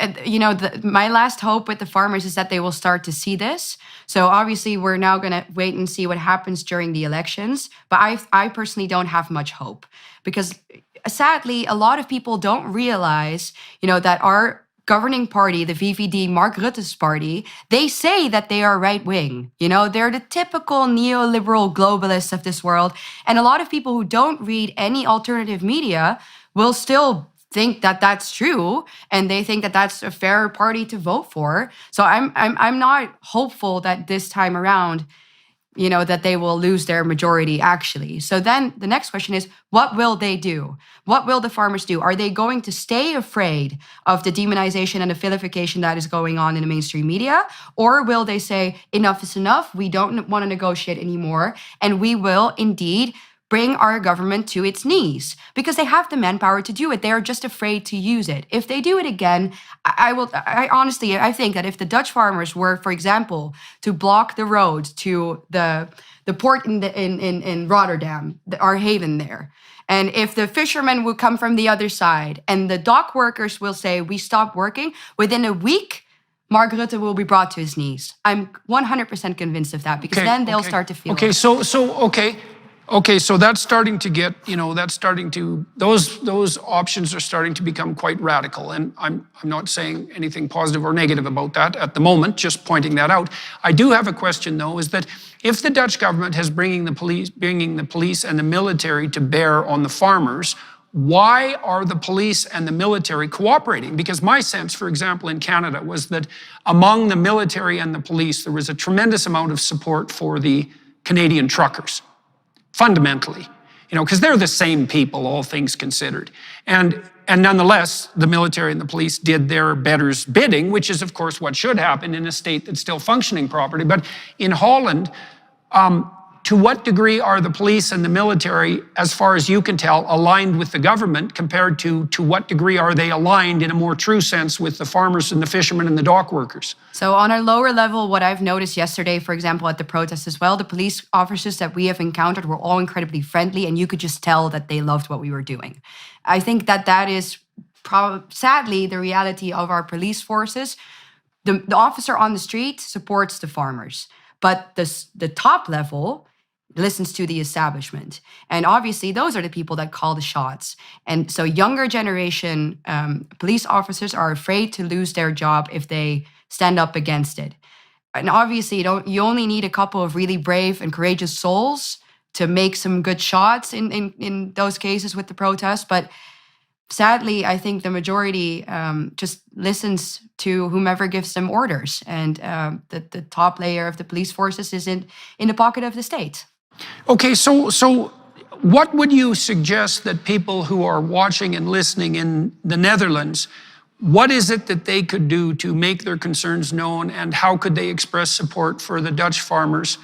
my last hope with the farmers is that they will start to see this. So obviously we're now going to wait and see what happens during the elections. But I personally don't have much hope, because sadly, a lot of people don't realize, that our governing party, the VVD, Mark Rutte's party, they say that they are right-wing. They're the typical neoliberal globalists of this world. And a lot of people who don't read any alternative media will still think that that's true, and they think that that's a fair party to vote for. So I'm not hopeful that this time around, that they will lose their majority actually. So then the next question is, what will they do? What will the farmers do? Are they going to stay afraid of the demonization and the vilification that is going on in the mainstream media? Or will they say, enough is enough, we don't want to negotiate anymore, and we will indeed bring our government to its knees, because they have the manpower to do it. They are just afraid to use it. If they do it again, I honestly think that if the Dutch farmers were, for example, to block the road to the port in Rotterdam, our haven there, and if the fishermen would come from the other side and the dock workers will say, we stop working, within a week, Mark Rutte will be brought to his knees. I'm 100% convinced of that, because then they'll start to feel it. So Okay, so that's starting to get, those options are starting to become quite radical. And I'm not saying anything positive or negative about that at the moment, just pointing that out. I do have a question though, is that if the Dutch government is bringing the police and the military to bear on the farmers, why are the police and the military cooperating? Because my sense, for example, in Canada was that among the military and the police, there was a tremendous amount of support for the Canadian truckers. Fundamentally, because they're the same people, all things considered. And nonetheless, the military and the police did their betters' bidding, which is, of course, what should happen in a state that's still functioning properly. But in Holland, to what degree are the police and the military, as far as you can tell, aligned with the government compared to what degree are they aligned in a more true sense with the farmers and the fishermen and the dock workers? So on a lower level, what I've noticed yesterday, for example, at the protest as well, the police officers that we have encountered were all incredibly friendly, and you could just tell that they loved what we were doing. I think that is sadly the reality of our police forces. The officer on the street supports the farmers, but the top level listens to the establishment. And obviously, those are the people that call the shots. And so younger generation police officers are afraid to lose their job if they stand up against it. And obviously, you only need a couple of really brave and courageous souls to make some good shots in those cases with the protests. But sadly, I think the majority just listens to whomever gives them orders. And the top layer of the police forces is in the pocket of the state. Okay, so what would you suggest that people who are watching and listening in the Netherlands, what is it that they could do to make their concerns known, and how could they express support for the Dutch farmers?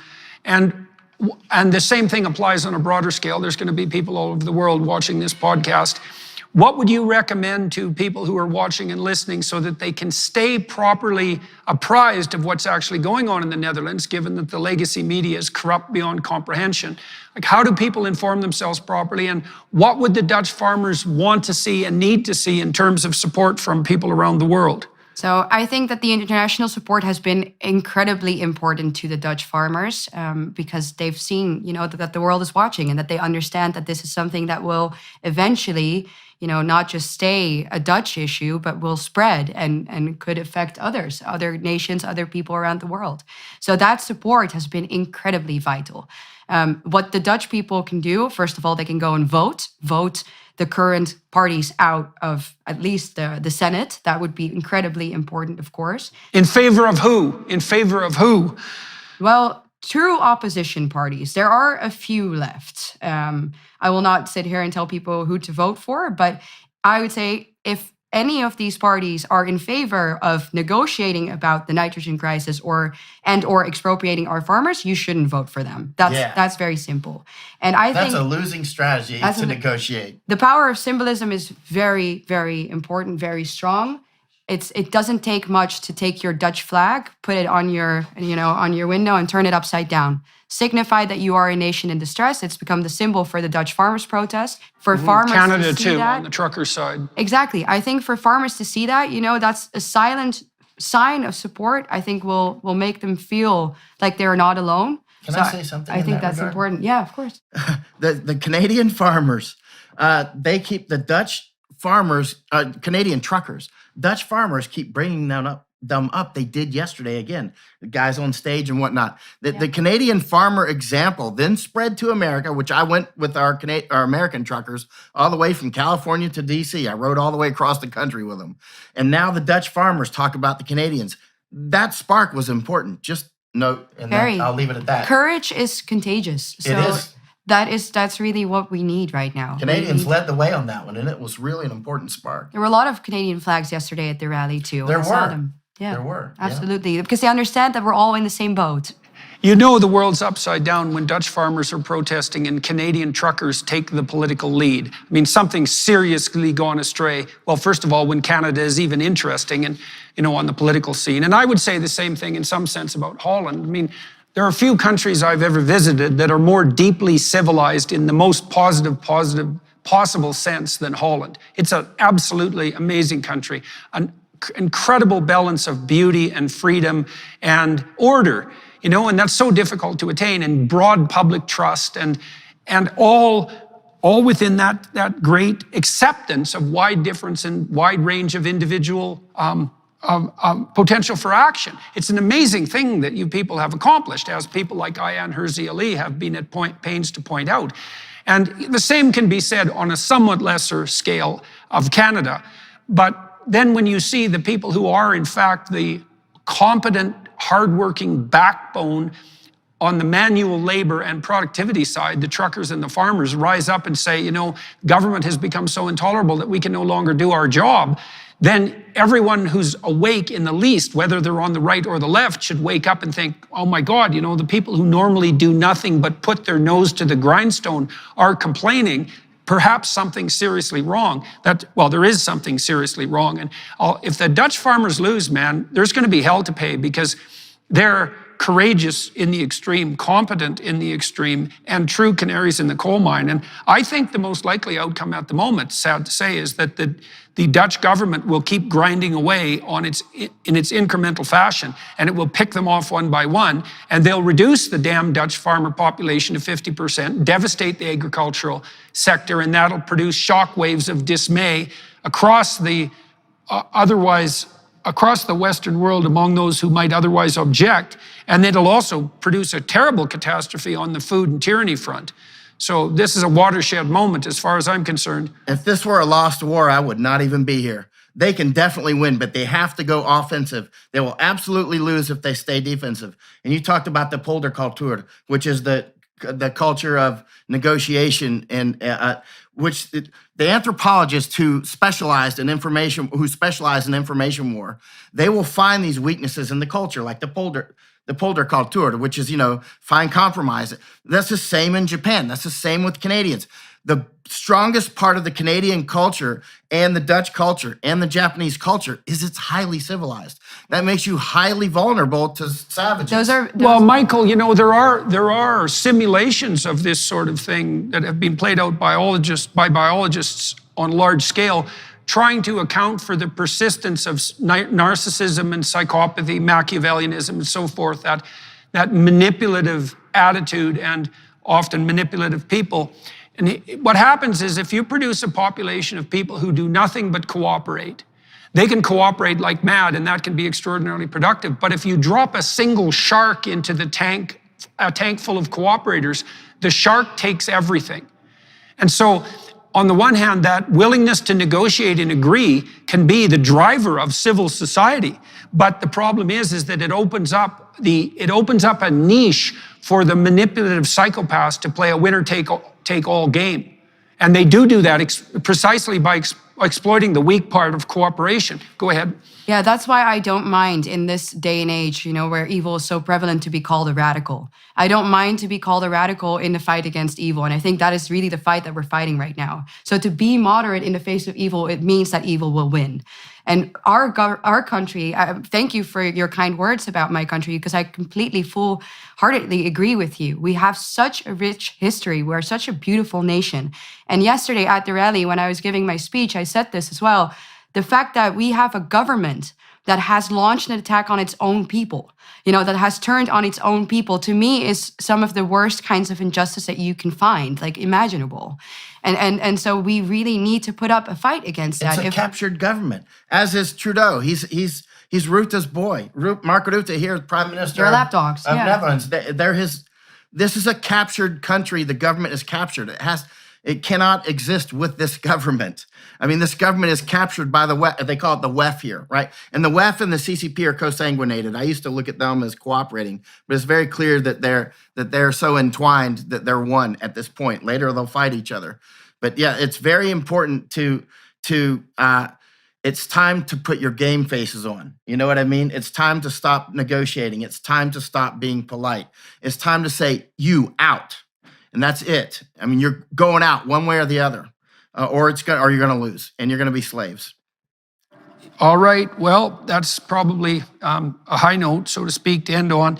And the same thing applies on a broader scale. There's going to be people all over the world watching this podcast. What would you recommend to people who are watching and listening so that they can stay properly apprised of what's actually going on in the Netherlands, given that the legacy media is corrupt beyond comprehension? Like, how do people inform themselves properly, and what would the Dutch farmers want to see and need to see in terms of support from people around the world? So I think that the international support has been incredibly important to the Dutch farmers because they've seen, that the world is watching and that they understand that this is something that will eventually, not just stay a Dutch issue, but will spread and could affect others, other nations, other people around the world. So that support has been incredibly vital. What the Dutch people can do, first of all, they can go and vote the current parties out of at least the Senate. That would be incredibly important, of course. In favor of who? In favor of who? Well, true opposition parties. There are a few left. I will not sit here and tell people who to vote for, but I would say if any of these parties are in favor of negotiating about the nitrogen crisis or expropriating our farmers, you shouldn't vote for them. That's very simple. And I think that's a losing strategy to negotiate. The power of symbolism is very, very important, very strong. It doesn't take much to take your Dutch flag, put it on your window and turn it upside down. Signify that you are a nation in distress. It's become the symbol for the Dutch farmers' protest. For farmers Canada to see too, that, on the trucker side. Exactly. I think for farmers to see that, that's a silent sign of support. I think will make them feel like they're not alone. Can I say something? I think that's important. Yeah, of course. The Canadian farmers, they keep the Dutch farmers, Canadian truckers. Dutch farmers keep bringing them up. They did yesterday again. The guys on stage and whatnot. The Canadian farmer example then spread to America, which I went with our American truckers all the way from California to D.C. I rode all the way across the country with them. And now the Dutch farmers talk about the Canadians. That spark was important. Just note, and I'll leave it at that. Courage is contagious. So it is. That's really what we need right now. Canadians led the way on that one, and it was really an important spark. There were a lot of Canadian flags yesterday at the rally too. There saw them. Yeah, there were. Absolutely, because they understand that we're all in the same boat. The world's upside down when Dutch farmers are protesting and Canadian truckers take the political lead. I mean, something's seriously gone astray. Well, first of all, when Canada is even interesting and, on the political scene. And I would say the same thing in some sense about Holland. I mean, there are few countries I've ever visited that are more deeply civilized in the most positive possible sense than Holland. It's an absolutely amazing country, an incredible balance of beauty and freedom and order, and that's so difficult to attain, and broad public trust. And and all within that great acceptance of wide difference and wide range of individual potential for action. It's an amazing thing that you people have accomplished, as people like Ayaan Hirsi Ali have been at pains to point out. And the same can be said on a somewhat lesser scale of Canada. But then when you see the people who are in fact the competent, hardworking backbone on the manual labor and productivity side, the truckers and the farmers rise up and say, you know, government has become so intolerable that we can no longer do our job, then everyone who's awake in the least, whether they're on the right or the left, should wake up and think, oh my God, you know, the people who normally do nothing but put their nose to the grindstone are complaining. Perhaps something seriously wrong. Well, there is something seriously wrong. And if the Dutch farmers lose, man, there's going to be hell to pay, because they're courageous in the extreme, competent in the extreme, and true canaries in the coal mine. And I think the most likely outcome at the moment, sad to say, is that the Dutch government will keep grinding away on in its incremental fashion, and it will pick them off one by one, and they'll reduce the damn Dutch farmer population to 50%, devastate the agricultural sector, and that'll produce shockwaves of dismay across the across the Western world among those who might otherwise object, and it'll also produce a terrible catastrophe on the food and tyranny front. So this is a watershed moment as far as I'm concerned. If this were a lost war, I would not even be here. They can definitely win, but they have to go offensive. They will absolutely lose if they stay defensive. And you talked about the poldercultuur, which is the culture of negotiation, and which the anthropologists who specialize in information war, they will find these weaknesses in the culture, like the poldercultuur, which is, you know, find compromise. That's the same in Japan. That's the same with Canadians. The strongest part of the Canadian culture and the Dutch culture and the Japanese culture is it's highly civilized. That makes you highly vulnerable to savages. Well, Michael, you know, there are simulations of this sort of thing that have been played out by biologists on large scale, trying to account for the persistence of narcissism and psychopathy, Machiavellianism, and so forth, that manipulative attitude and often manipulative people. And what happens is, if you produce a population of people who do nothing but cooperate, they can cooperate like mad, and that can be extraordinarily productive. But if you drop a single shark into the tank, a tank full of cooperators, the shark takes everything. And so, on the one hand, that willingness to negotiate and agree can be the driver of civil society. But the problem is that it opens up a niche for the manipulative psychopaths to play a winner-take-all game. And they do that precisely by exploiting the weak part of cooperation. Go ahead. Yeah, that's why I don't mind in this day and age, you know, where evil is so prevalent, to be called a radical. I don't mind to be called a radical in the fight against evil. And I think that is really the fight that we're fighting right now. So to be moderate in the face of evil, it means that evil will win. And our country, thank you for your kind words about my country, because I completely, full-heartedly agree with you. We have such a rich history. We're such a beautiful nation. And yesterday at the rally, when I was giving my speech, I said this as well. The fact that we have a government that has launched an attack on its own people, you know, that has turned on its own people, to me is some of the worst kinds of injustice that you can find, like imaginable. And so we really need to put up a fight against that. It's a captured government, as is Trudeau. He's Rutte's boy. Mark Rutte here, Prime Minister They're lapdogs, of yeah. Netherlands. They're his. This is a captured country. The government is captured. It cannot exist with this government. I mean, this government is captured by the WEF. They call it the WEF here, right? And the WEF and the CCP are consanguinated. I used to look at them as cooperating, but it's very clear that they're so entwined that they're one at this point. Later, they'll fight each other. But yeah, it's very important it's time to put your game faces on. You know what I mean? It's time to stop negotiating. It's time to stop being polite. It's time to say, you out. And that's it. I mean, you're going out one way or the other, or you're going to lose, and you're going to be slaves. All right. Well, that's probably a high note, so to speak, to end on.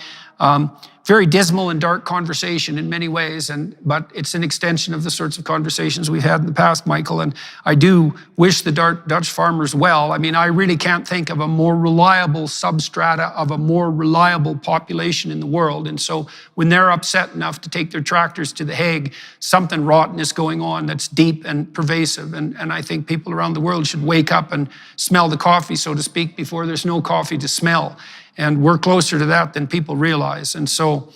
very dismal and dark conversation in many ways, but it's an extension of the sorts of conversations we've had in the past, Michael, and I do wish the Dutch farmers well. I mean, I really can't think of a more reliable substrata of a more reliable population in the world, and so when they're upset enough to take their tractors to The Hague, something rotten is going on that's deep and pervasive, and I think people around the world should wake up and smell the coffee, so to speak, before there's no coffee to smell. And we're closer to that than people realize. And so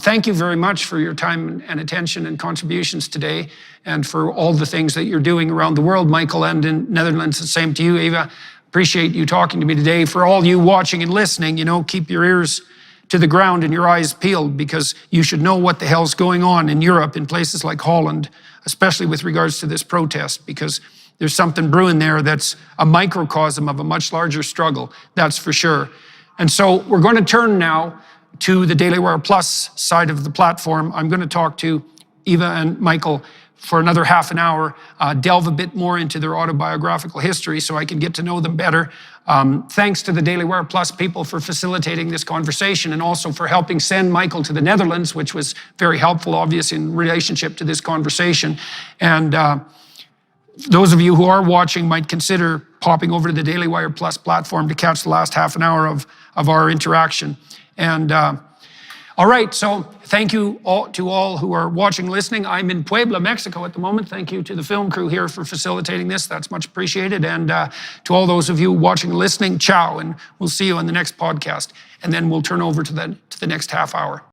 thank you very much for your time and attention and contributions today, and for all the things that you're doing around the world, Michael, and in Netherlands. The same to you, Eva. Appreciate you talking to me today. For all you watching and listening, keep your ears to the ground and your eyes peeled, because you should know what the hell's going on in Europe, in places like Holland, especially with regards to this protest, because there's something brewing there that's a microcosm of a much larger struggle, that's for sure. And so we're going to turn now to the Daily Wire Plus side of the platform. I'm going to talk to Eva and Michael for another half an hour, delve a bit more into their autobiographical history so I can get to know them better. Thanks to the Daily Wire Plus people for facilitating this conversation, and also for helping send Michael to the Netherlands, which was very helpful, obviously, in relationship to this conversation. And those of you who are watching might consider popping over to the Daily Wire Plus platform to catch the last half an hour of our interaction. And all right, so thank you to all who are watching, listening. I'm in Puebla, Mexico at the moment. Thank you to the film crew here for facilitating this. That's much appreciated. And to all those of you watching and listening, ciao, and we'll see you on the next podcast. And then we'll turn over to the next half hour.